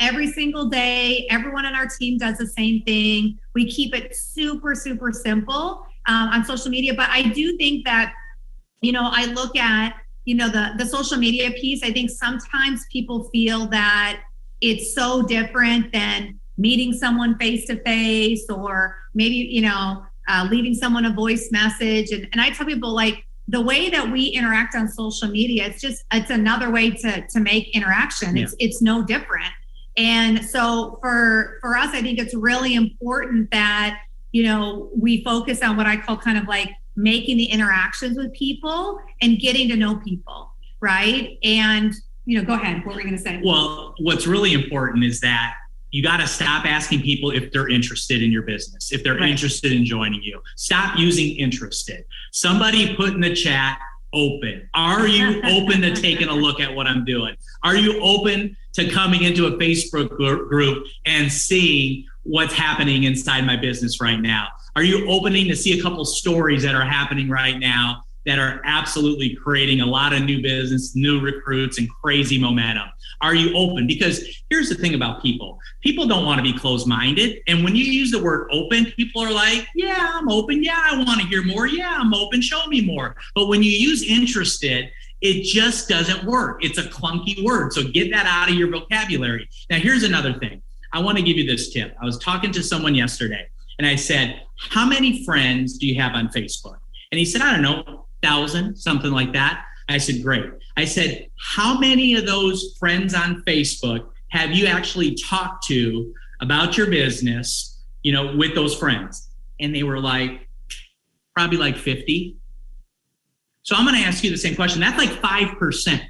Every single day, everyone on our team does the same thing. We keep it super, super simple on social media. But I do think that, I look at, the social media piece. I think sometimes people feel that it's so different than meeting someone face to face, or maybe, leaving someone a voice message. And I tell people, like, the way that we interact on social media, it's another way to make interaction. Yeah. It's no different. And so for us, I think it's really important that, we focus on what I call kind of like making the interactions with people and getting to know people, right? And, go ahead. What were you going to say? Well, what's really important is that you got to stop asking people if they're interested in your business, if they're interested in joining you. Stop using interested. Somebody put in the chat, open. Are you open to taking a look at what I'm doing? Are you open to coming into a Facebook group and seeing what's happening inside my business right now? Are you opening to see a couple stories that are happening right now that are absolutely creating a lot of new business, new recruits, and crazy momentum? Are you open? Because here's the thing about people. People don't want to be closed-minded. And when you use the word open, people are like, yeah, I'm open. Yeah, I want to hear more. Yeah, I'm open. Show me more. But when you use interested, it just doesn't work. It's a clunky word. So get that out of your vocabulary. Now, here's another thing. I want to give you this tip. I was talking to someone yesterday, and I said, how many friends do you have on Facebook? And he said, I don't know, 1,000, something like that. I said, great. I said, how many of those friends on Facebook have you actually talked to about your business, with those friends? And they were like, probably like 50. So I'm going to ask you the same question. That's like 5%.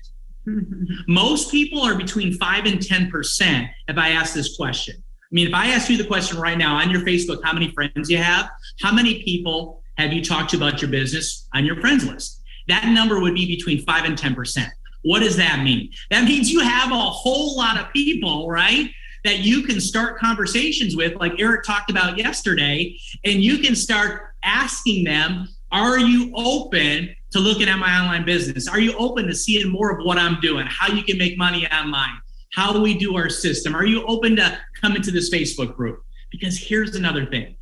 Most people are between 5 and 10% if I ask this question. I mean, if I ask you the question right now on your Facebook, how many friends you have, how many people have you talked to about your business on your friends list? That number would be between 5 and 10%. What does that mean? That means you have a whole lot of people, right, that you can start conversations with, like Eric talked about yesterday, and you can start asking them, are you open to looking at my online business? Are you open to seeing more of what I'm doing, how you can make money online? How do we do our system? Are you open to come into this Facebook group? Because here's another thing.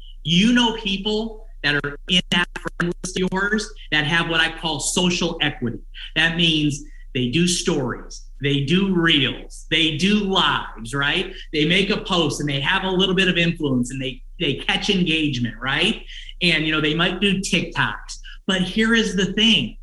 People that are in that friend list of yours that have what I call social equity. That means they do stories, they do reels, they do lives, right? They make a post and they have a little bit of influence and they catch engagement, right? And they might do TikToks. But here is the thing.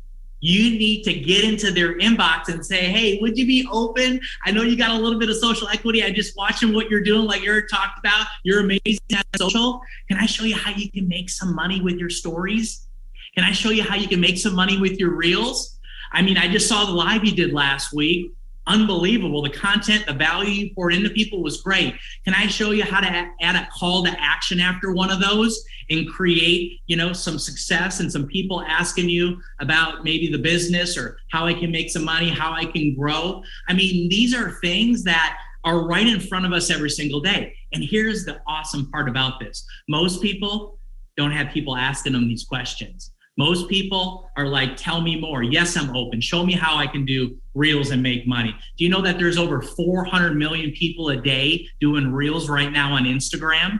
You need to get into their inbox and say, hey, would you be open? I know you got a little bit of social equity. I just watching what you're doing, like Eric talked about. You're amazing at social. Can I show you how you can make some money with your stories? Can I show you how you can make some money with your reels? I mean, I just saw the live you did last week. Unbelievable. The content, the value you poured into people was great. Can I show you how to add a call to action after one of those and create, some success and some people asking you about maybe the business or how I can make some money, how I can grow? I mean, these are things that are right in front of us every single day. And here's the awesome part about this. Most people don't have people asking them these questions. Most people are like, tell me more. Yes, I'm open. Show me how I can do reels and make money. Do you know that there's over 400 million people a day doing reels right now on Instagram?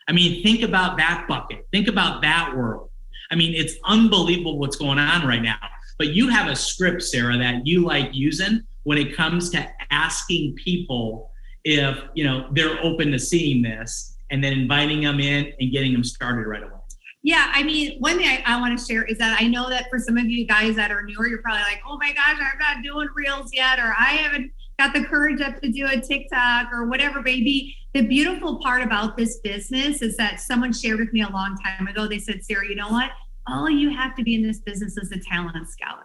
I mean, think about that bucket. Think about that world. I mean, it's unbelievable what's going on right now. But you have a script, Sarah, that you like using when it comes to asking people if, they're open to seeing this and then inviting them in and getting them started right away. Yeah, I mean, one thing I want to share is that I know that for some of you guys that are newer, you're probably like, oh my gosh, I'm not doing reels yet, or I haven't got the courage up to do a TikTok or whatever, baby. The beautiful part about this business is that someone shared with me a long time ago. They said, Sarah, you know what? All you have to be in this business is a talent scout.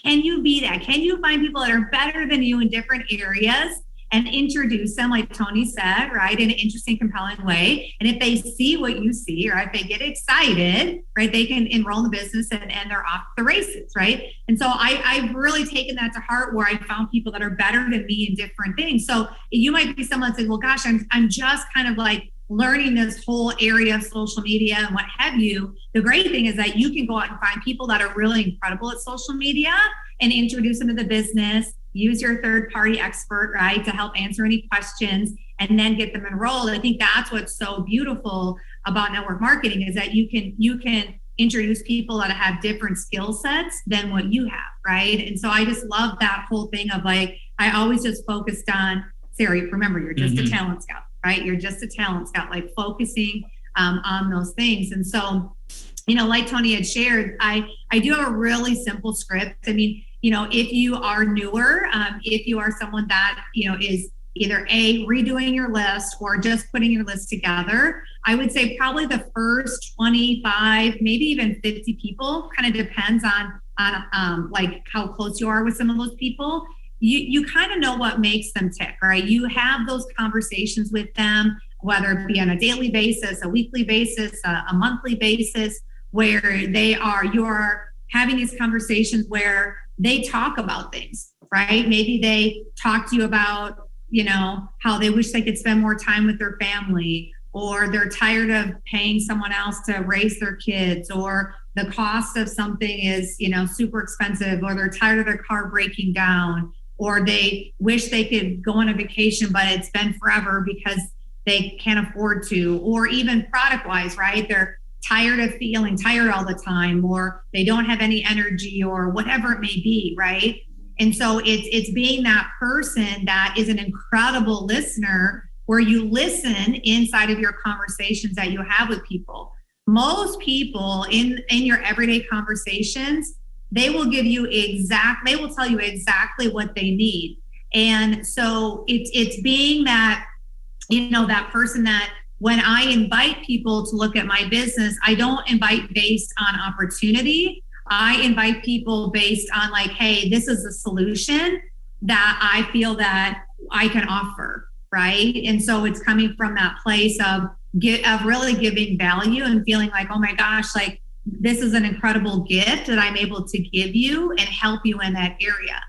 Can you be that? Can you find people that are better than you in different areas and introduce them, like Tony said, right, in an interesting, compelling way? And if they see what you see, or if they get excited, right, they can enroll in the business and they're off the races, right? And so I've really taken that to heart, where I found people that are better than me in different things. So you might be someone that says, well, gosh, I'm just kind of like learning this whole area of social media and what have you. The great thing is that you can go out and find people that are really incredible at social media and introduce them to the business. Use your third party expert, right, to help answer any questions and then get them enrolled. I think that's what's so beautiful about network marketing, is that you can introduce people that have different skill sets than what you have, right? And so I just love that whole thing of like, I always just focused on, Sarah, remember, you're just a talent scout, right? You're just a talent scout, like focusing on those things. And so, like Tony had shared, I do have a really simple script. I mean, if you are newer, if you are someone that, is either redoing your list or just putting your list together, I would say probably the first 25, maybe even 50 people, kind of depends on like how close you are with some of those people. You kind of know what makes them tick, right? You have those conversations with them, whether it be on a daily basis, a weekly basis, a monthly basis, where you're having these conversations where they talk about things, right? Maybe they talk to you about, how they wish they could spend more time with their family, or they're tired of paying someone else to raise their kids, or the cost of something is, super expensive, or they're tired of their car breaking down, or they wish they could go on a vacation, but it's been forever because they can't afford to, or even product wise, right? They're tired of feeling tired all the time, or they don't have any energy, or whatever it may be, right? And so it's being that person that is an incredible listener, where you listen inside of your conversations that you have with people. Most people in your everyday conversations, they will tell you exactly what they need. And so it's being that, that person that, when I invite people to look at my business, I don't invite based on opportunity. I invite people based on like, hey, this is a solution that I feel that I can offer, right? And so it's coming from that place of really giving value and feeling like, oh my gosh, like this is an incredible gift that I'm able to give you and help you in that area.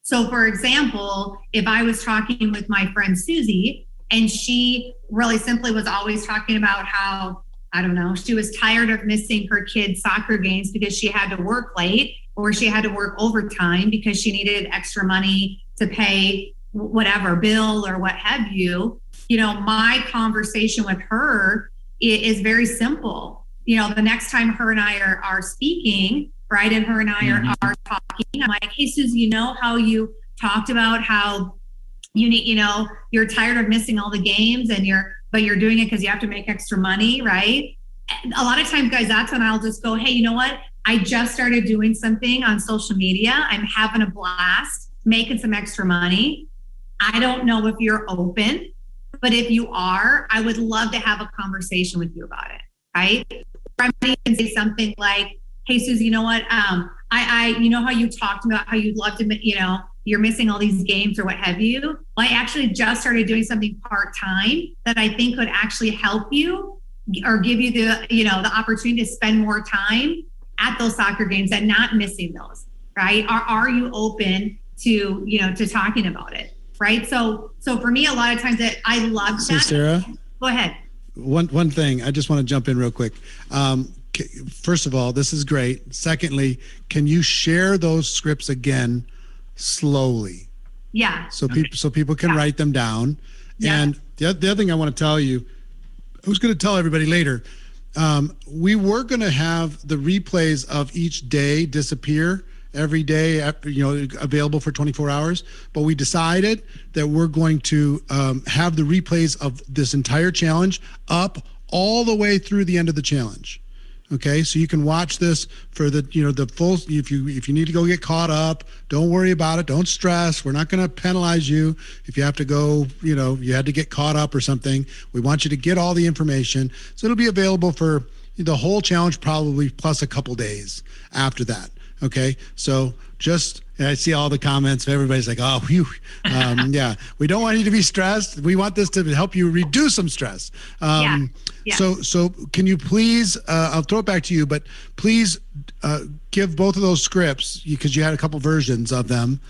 So for example, if I was talking with my friend Susie, and she really simply was always talking about how, I don't know, she was tired of missing her kids' soccer games because she had to work late, or she had to work overtime because she needed extra money to pay whatever bill or what have you. My conversation with her is very simple. The next time her and I are speaking, right, and her and I are talking, I'm like, hey, Susie, how you talked about how you need, you're tired of missing all the games, but you're doing it because you have to make extra money, right? A lot of times, guys, that's when I'll just go, hey, you know what? I just started doing something on social media. I'm having a blast, making some extra money. I don't know if you're open, but if you are, I would love to have a conversation with you about it, right? Or I might even say something like, hey, Susie, you know what? I how you talked about how you'd love to, you're missing all these games or what have you. Well, I actually just started doing something part-time that I think could actually help you or give you the opportunity to spend more time at those soccer games and not missing those, right? Are you open to, to talking about it, right? So for me, a lot of times that I love So that. Sarah, Go ahead. One thing, I just want to jump in real quick. First of all, this is great. Secondly, can you share those scripts again slowly? Yeah. So people can write them down. Yeah. And the other thing I want to tell you, I was going to tell everybody later, we were going to have the replays of each day disappear every day after, available for 24 hours. But we decided that we're going to have the replays of this entire challenge up all the way through the end of the challenge. Okay, so you can watch this for the full. If you need to go get caught up, don't worry about it. Don't stress. We're not going to penalize you if you have to go. You had to get caught up or something. We want you to get all the information. So it'll be available for the whole challenge, probably plus a couple days after that. Okay, so and I see all the comments. Everybody's like, "Oh, phew." Yeah, we don't want you to be stressed. We want this to help you reduce some stress. Yeah. So can you please? I'll throw it back to you, but please give both of those scripts because you had a couple versions of them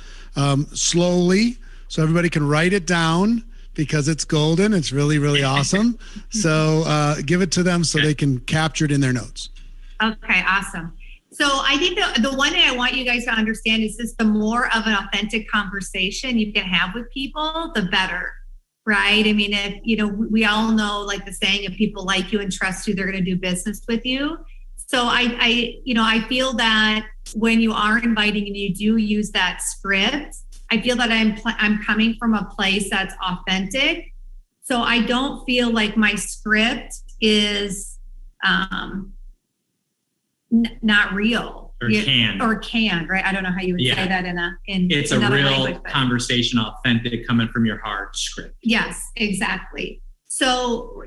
slowly, so everybody can write it down because it's golden. It's really, really awesome. So give it to them so they can capture it in their notes. Okay, awesome. So I think the one thing I want you guys to understand is this: the more of an authentic conversation you can have with people, the better, right? I mean, if, we all know, like the saying, if people like you and trust you, they're going to do business with you. So I feel that when you are inviting and you do use that script, I feel that I'm coming from a place that's authentic. So I don't feel like my script is, not real or can, right? I don't know how you would say that in it's a real language, conversation, authentic, coming from your heart script. Yes, exactly. So,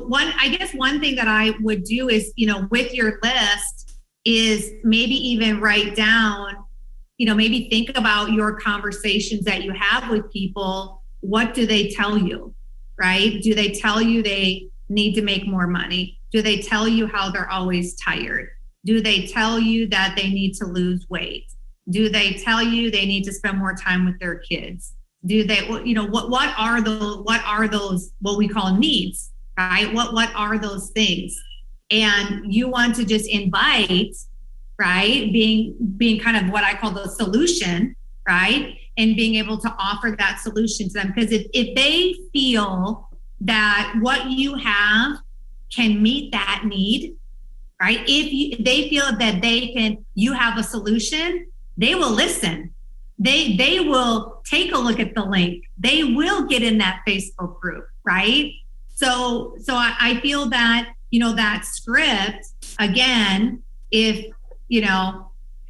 one thing that I would do is, with your list is maybe even write down, maybe think about your conversations that you have with people. What do they tell you, right? Do they tell you they need to make more money? Do they tell you how they're always tired? Do they tell you that they need to lose weight? Do they tell you they need to spend more time with their kids? Do they, what are those, what we call needs, right? What are those things? And you want to just invite, right? Being kind of what I call the solution, right? And being able to offer that solution to them. Because if they feel that what you have can meet that need, right? If they feel that you have a solution, they will listen. They will take a look at the link. They will get in that Facebook group, right? So I feel that, that script, again, if,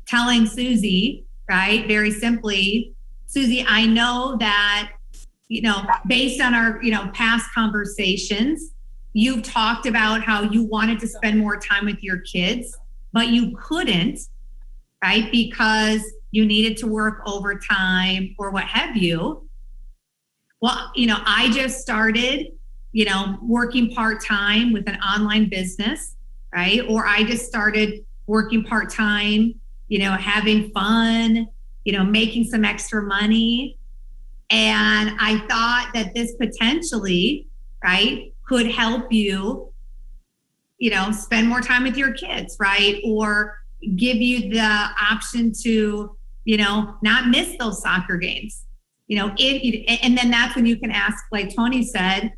telling Susie, right, very simply, Susie, I know that, based on our, past conversations, you've talked about how you wanted to spend more time with your kids, but you couldn't, right? Because you needed to work overtime or what have you. Well, I just started, working part-time with an online business, right? Or I just started working part-time, having fun, making some extra money. And I thought that this potentially, right, could help you, spend more time with your kids, right? Or give you the option to, not miss those soccer games. And then that's when you can ask, like Tony said,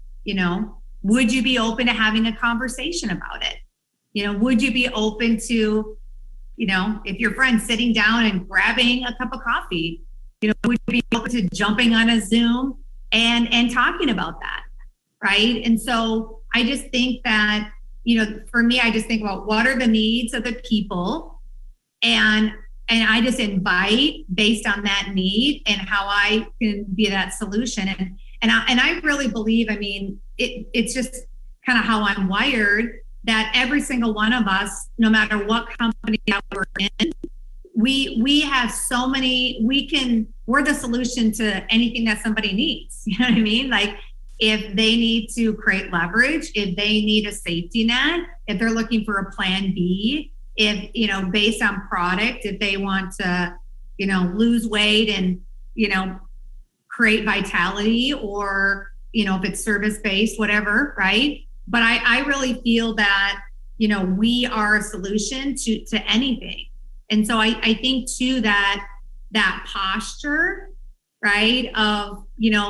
would you be open to having a conversation about it? Would you be open to, if your friend's sitting down and grabbing a cup of coffee, would you be open to jumping on a Zoom and talking about that? Right. And so I just think that, for me, I just think about what are the needs of the people, and I just invite based on that need and how I can be that solution. And I really believe, it's just kind of how I'm wired, that every single one of us, no matter what company that we're in, we have so many, we're the solution to anything that somebody needs. You know what I mean? Like, if they need to create leverage, if they need a safety net, if they're looking for a plan B, if, based on product, if they want to, lose weight and, create vitality, or, if it's service-based, whatever, right? But I really feel that, we are a solution to anything. And so I think too, that posture, right, of,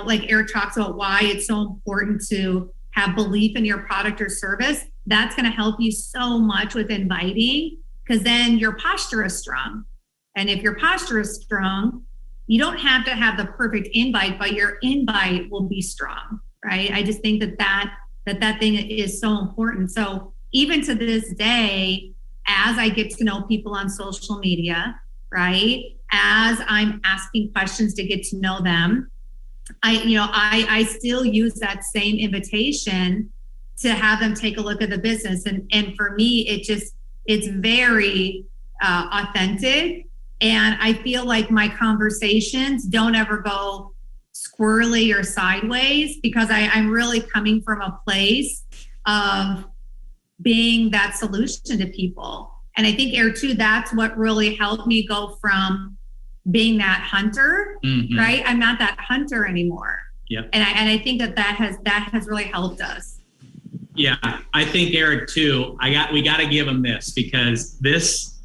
like Eric talks about why it's so important to have belief in your product or service, that's going to help you so much with inviting, because then your posture is strong. And if your posture is strong, you don't have to have the perfect invite, but your invite will be strong, right? I just think that thing is so important. So even to this day, as I get to know people on social media, right? As I'm asking questions to get to know them, I still use that same invitation to have them take a look at the business. And for me, it's very authentic. And I feel like my conversations don't ever go squirrely or sideways, because I'm really coming from a place of being that solution to people. And I think, Eric, too, that's what really helped me go from being that hunter, right? I'm not that hunter anymore. Yeah. And I think that has really helped us. Yeah, I think, Eric, too, we got to give him this, because this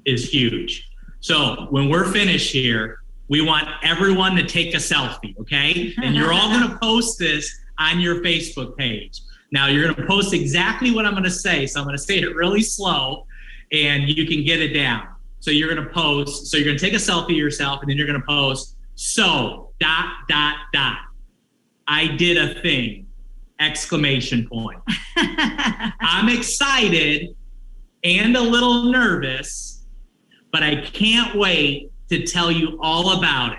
is huge. So when we're finished here, we want everyone to take a selfie, okay? And you're all going to post this on your Facebook page. Now, you're going to post exactly what I'm going to say. So I'm going to say it really slow, and you can get it down. So you're going to post, so you're going to take a selfie of yourself, and then you're going to post, so, ... I did a thing, ! I'm excited and a little nervous, but I can't wait to tell you all about it.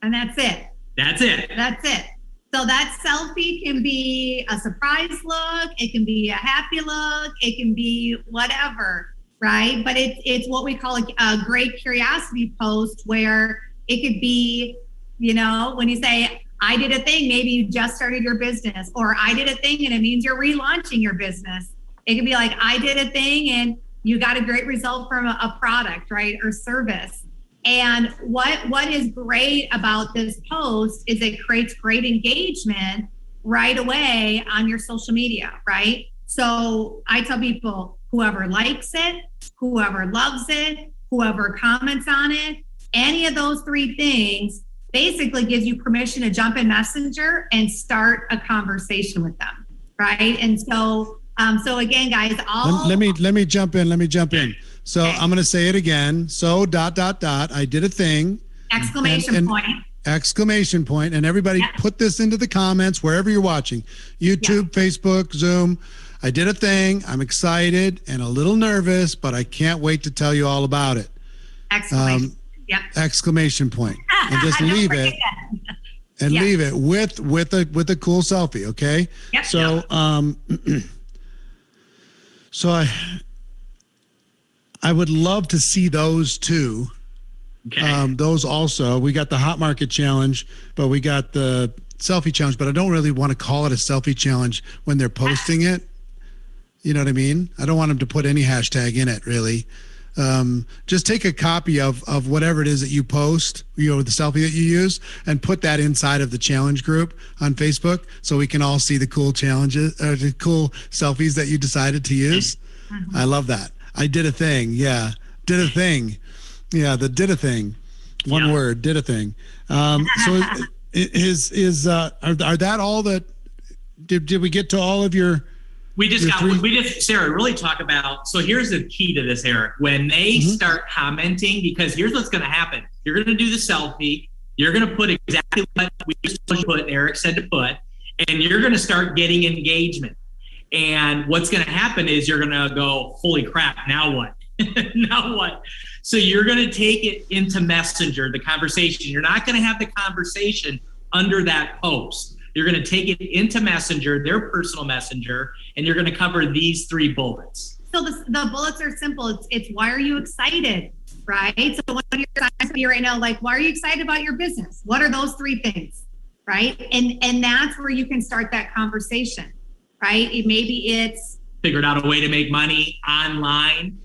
And that's it. That's it. That's it. So that selfie can be a surprise look. It can be a happy look. It can be whatever, right? But it's what we call a great curiosity post, where it could be, when you say, I did a thing, maybe you just started your business, or I did a thing and it means you're relaunching your business. It could be like, I did a thing and you got a great result from a product, right? Or service. And what is great about this post is it creates great engagement right away on your social media, right? So I tell people, whoever likes it, whoever loves it, whoever comments on it, any of those three things basically gives you permission to jump in Messenger and start a conversation with them, right? And so again, guys, let me jump in. So okay. I'm going to say it again. So ... I did a thing. Exclamation point. Exclamation point. And everybody put this into the comments wherever you're watching. YouTube, Facebook, Zoom. I did a thing. I'm excited and a little nervous, but I can't wait to tell you all about it. Exclamation. Exclamation point. And just leave it. And leave it with a cool selfie, okay? Yep. So so I would love to see those two. Okay. Those also. We got the Hot Market Challenge, but we got the Selfie Challenge, but I don't really want to call it a Selfie Challenge when they're posting it. You know what I mean? I don't want them to put any hashtag in it, really. Just take a copy of whatever it is that you post, the selfie that you use, and put that inside of the challenge group on Facebook, so we can all see the cool challenges, the cool selfies that you decided to use. Mm-hmm. I love that. I did a thing. Yeah. Did a thing. Yeah. The did a thing. One word, did a thing. So are that all that, did we get to all of your, Sarah, really talk about, so here's the key to this, Eric. When they start commenting, because here's what's going to happen. You're going to do the selfie. You're going to put exactly what we just put, Eric said to put, and you're going to start getting engagement. And what's going to happen is you're going to go, holy crap, now what? Now what? So you're going to take it into Messenger, the conversation. You're not going to have the conversation under that post. You're going to take it into Messenger, their personal Messenger, and you're going to cover these three bullets. So the bullets are simple. It's why are you excited, right? So when you're excited right now, like, why are you excited about your business? What are those three things, right? And that's where you can start that conversation, right? Maybe it's figured out a way to make money online,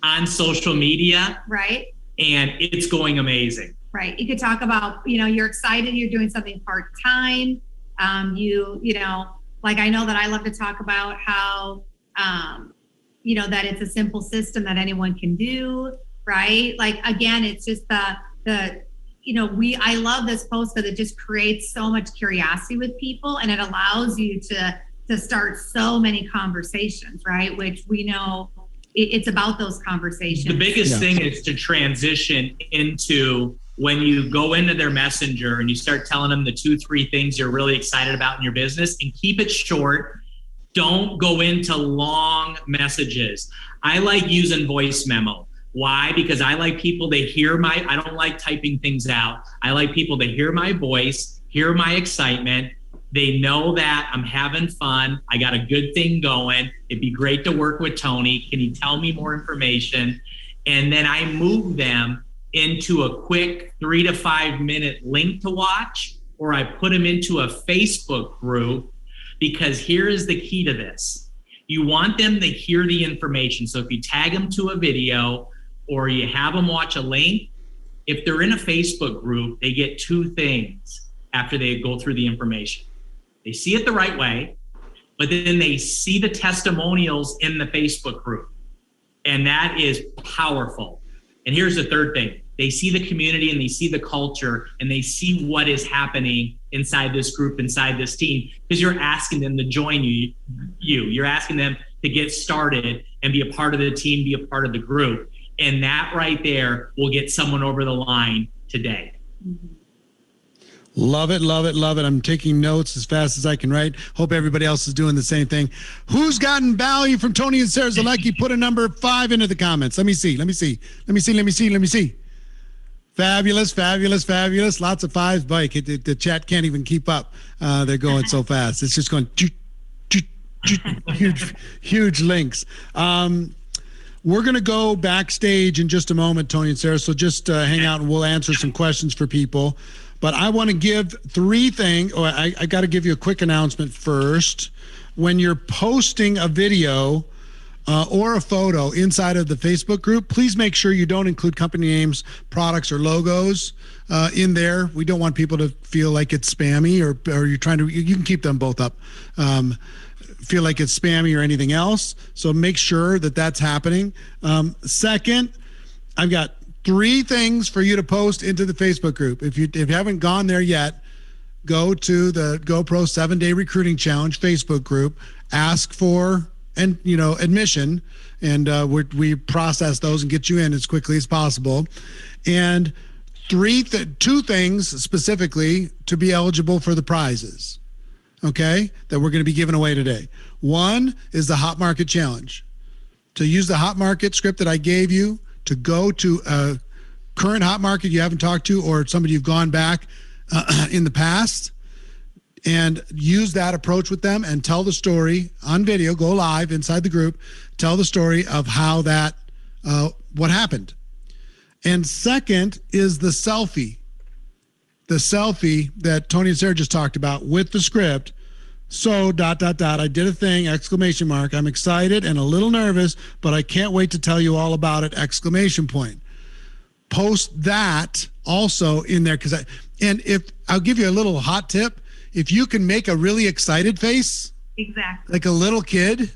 on social media, right? And it's going amazing. Right. You could talk about, you're excited, you're doing something part-time. Like, I know that I love to talk about how, that it's a simple system that anyone can do, right? Like, again, it's just I love this post because it just creates so much curiosity with people, and it allows you to start so many conversations, right? Which we know it's about those conversations. The biggest thing is to transition into when you go into their Messenger and you start telling them the 2-3 things you're really excited about in your business, and keep it short, Don't go into long messages. I like using voice memo. Why? Because I like people to hear I don't like typing things out. I like people to hear my voice, hear my excitement. They know that I'm having fun. I got a good thing going. It'd be great to work with Tony. Can you tell me more information? And then I move them into a quick 3 to 5 minute link to watch, or I put them into a Facebook group, because here is the key to this. You want them to hear the information. So if you tag them to a video or you have them watch a link, if they're in a Facebook group, they get 2 things after they go through the information. They see it the right way, but then they see the testimonials in the Facebook group. And that is powerful. And here's the third thing. They see the community and they see the culture and they see what is happening inside this group, inside this team, because you're asking them to join you. You're asking them to get started and be a part of the team, be a part of the group. And that right there will get someone over the line today. Love it, love it, love it. I'm taking notes as fast as I can write. Hope everybody else is doing the same thing. Who's gotten value from Tony and Sarah Zalecki? Put a number 5 into the comments. Let me see. Fabulous, fabulous, fabulous. Lots of 5s. Bike. The chat can't even keep up. They're going so fast. It's just going huge links. We're going to go backstage in just a moment, Tony and Sarah. So just hang out and we'll answer some questions for people. But I want to give 3 things. Oh, I got to give you a quick announcement first. When you're posting a video or a photo inside of the Facebook group, please make sure you don't include company names, products, or logos in there. We don't want people to feel like it's spammy or you're trying to, you can keep them both up. Feel like it's spammy or anything else. So make sure that that's happening. Second, I've got 3 things for you to post into the Facebook group. If you haven't gone there yet, go to the GoPro 7-Day Recruiting Challenge Facebook group, ask for admission, and we process those and get you in as quickly as possible. And 2 things specifically to be eligible for the prizes, okay, that we're going to be giving away today. One is the Hot Market Challenge. To use the Hot Market script that I gave you, to go to a current hot market you haven't talked to or somebody you've gone back in the past and use that approach with them and tell the story on video, go live inside the group, tell the story of how that, what happened. And second is the selfie that Tony and Sarah just talked about with the script. So ... I did a thing, ! I'm excited and a little nervous, but I can't wait to tell you all about it, ! Post that also in there, and if I'll give you a little hot tip, if you can make a really excited face, exactly like a little kid,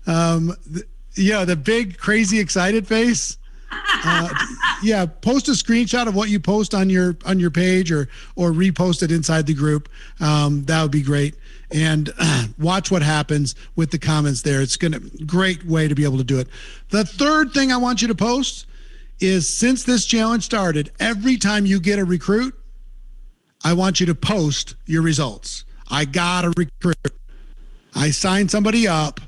the big crazy excited face. Post a screenshot of what you post on your page or repost it inside the group. That would be great. And watch what happens with the comments there. It's great way to be able to do it. The third thing I want you to post is, since this challenge started, every time you get a recruit, I want you to post your results. I got a recruit. I signed somebody up.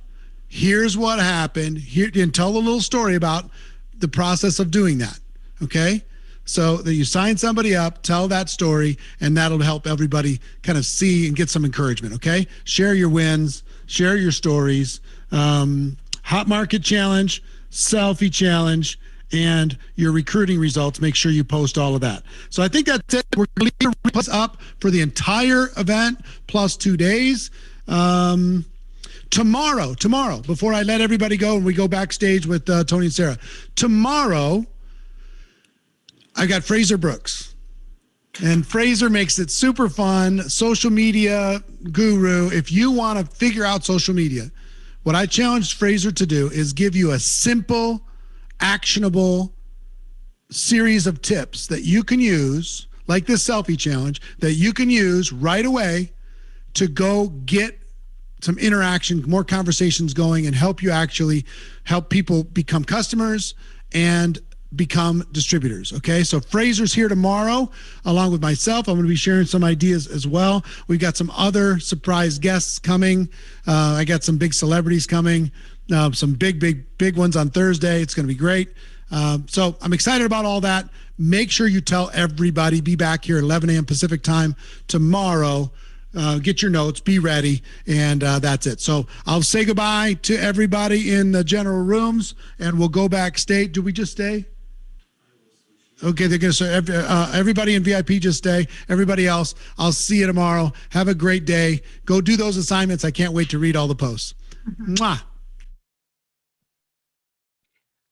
Here's what happened. Here, and tell a little story about the process of doing that. Okay? So that you sign somebody up, tell that story, and that'll help everybody kind of see and get some encouragement. Okay? Share your wins, share your stories. Hot Market Challenge, Selfie Challenge, and your recruiting results. Make sure you post all of that. So I think that's it. We're going to leave the up for the entire event plus 2 days. Tomorrow, before I let everybody go and we go backstage with Tony and Sarah, tomorrow I got Fraser Brooks. And Fraser makes it super fun, social media guru. If you want to figure out social media, what I challenged Fraser to do is give you a simple, actionable series of tips that you can use, like this selfie challenge, that you can use right away to go get some interaction, more conversations going, and help you actually help people become customers and become distributors. Okay, so Fraser's here tomorrow along with myself. I'm going to be sharing some ideas as well. We've got some other surprise guests coming. I got some big celebrities coming, some big ones on Thursday. It's going to be great. So I'm excited about all that. Make sure you tell everybody. Be back here at 11 a.m. Pacific time tomorrow. Get your notes, be ready, and that's it. So I'll say goodbye to everybody in the general rooms, and we'll go backstage. Do we just stay? Okay, they're going to say everybody in VIP just stay. Everybody else, I'll see you tomorrow. Have a great day. Go do those assignments. I can't wait to read all the posts. Mwah.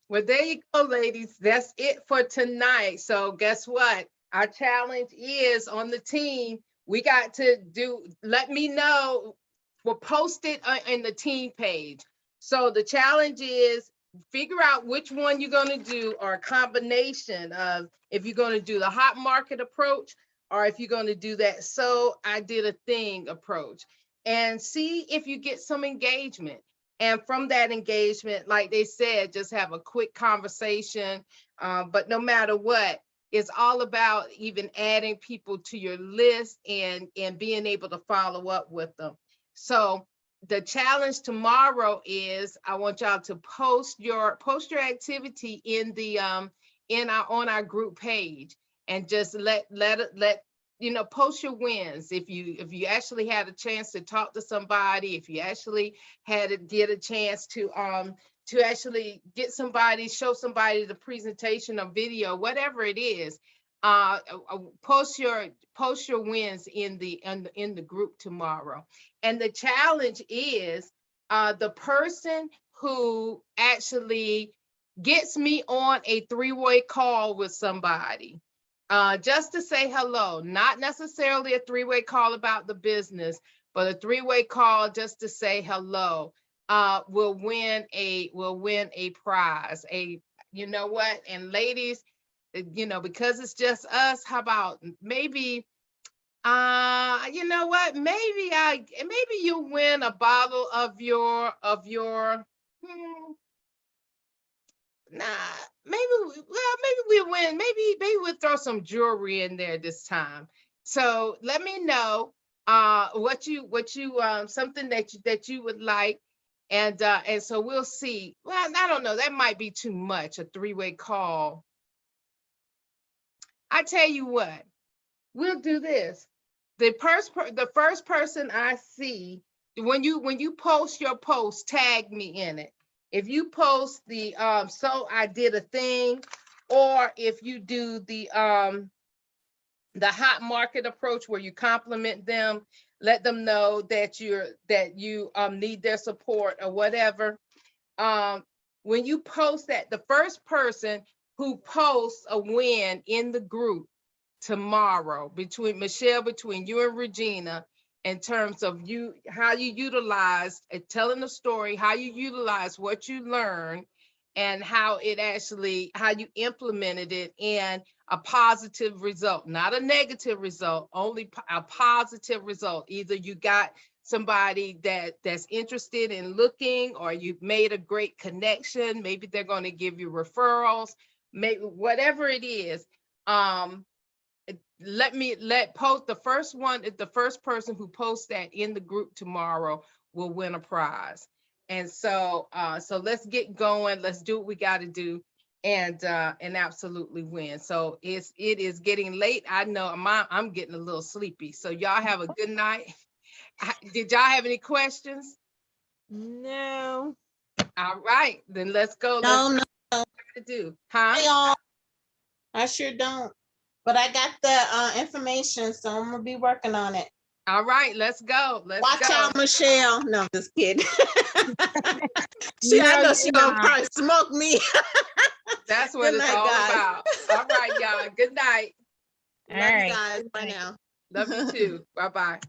Well, there you go, ladies. That's it for tonight. So guess what? Our challenge is on the team. We got to let me know. We'll post it in the team page. So the challenge is figure out which one you're going to do, or a combination of if you're going to do the hot market approach, or if you're going to do that "so I did a thing" approach, and see if you get some engagement. And from that engagement, like they said, just have a quick conversation. But no matter what, it's all about even adding people to your list and being able to follow up with them. So the challenge tomorrow is I want y'all to post your activity in the on our group page, and just let you know, post your wins. If you actually had a chance to talk to somebody, if you actually get a chance to actually get somebody, show somebody the presentation or video, whatever it is, post your wins in the group tomorrow. And the challenge is the person who actually gets me on a 3-way call with somebody, just to say hello, not necessarily a 3-way call about the business, but a 3-way call just to say hello, will win a prize. You know what? And ladies, you know, because it's just us, how about maybe, you know what? Maybe you'll win a bottle of your maybe we'll win. Maybe we'll throw some jewelry in there this time. So let me know what you something that you would like, and so we'll see. Well, I don't know, that might be too much, a 3-way call. I tell you what, we'll do this. The first person I see, when you post your post, tag me in it. If you post the "so I did a thing," or if you do the hot market approach where you compliment them, let them know that you need their support or whatever. When you post that, the first person who posts a win in the group tomorrow, between you and Regina, in terms of how you utilized telling the story, how you utilize what you learned, and how you implemented it in a positive result, not a negative result, only a positive result. Either you got somebody that's interested in looking, or you've made a great connection. Maybe they're going to give you referrals, maybe whatever it is. The first person who posts that in the group tomorrow will win a prize. And so let's get going. Let's do what we got to do, and absolutely win. So it is getting late. I know I'm getting a little sleepy. So y'all have a good night. Did y'all have any questions? No. All right, then let's go. No. To do, huh? Hey, y'all. I sure don't. But I got the information, so I'm gonna be working on it. All right, let's go. Watch out, Michelle. No, I'm just kidding. I know she gonna probably smoke me. That's what it's all about. All right, y'all. Good night. Love you guys. Bye now. Love you too. Bye-bye.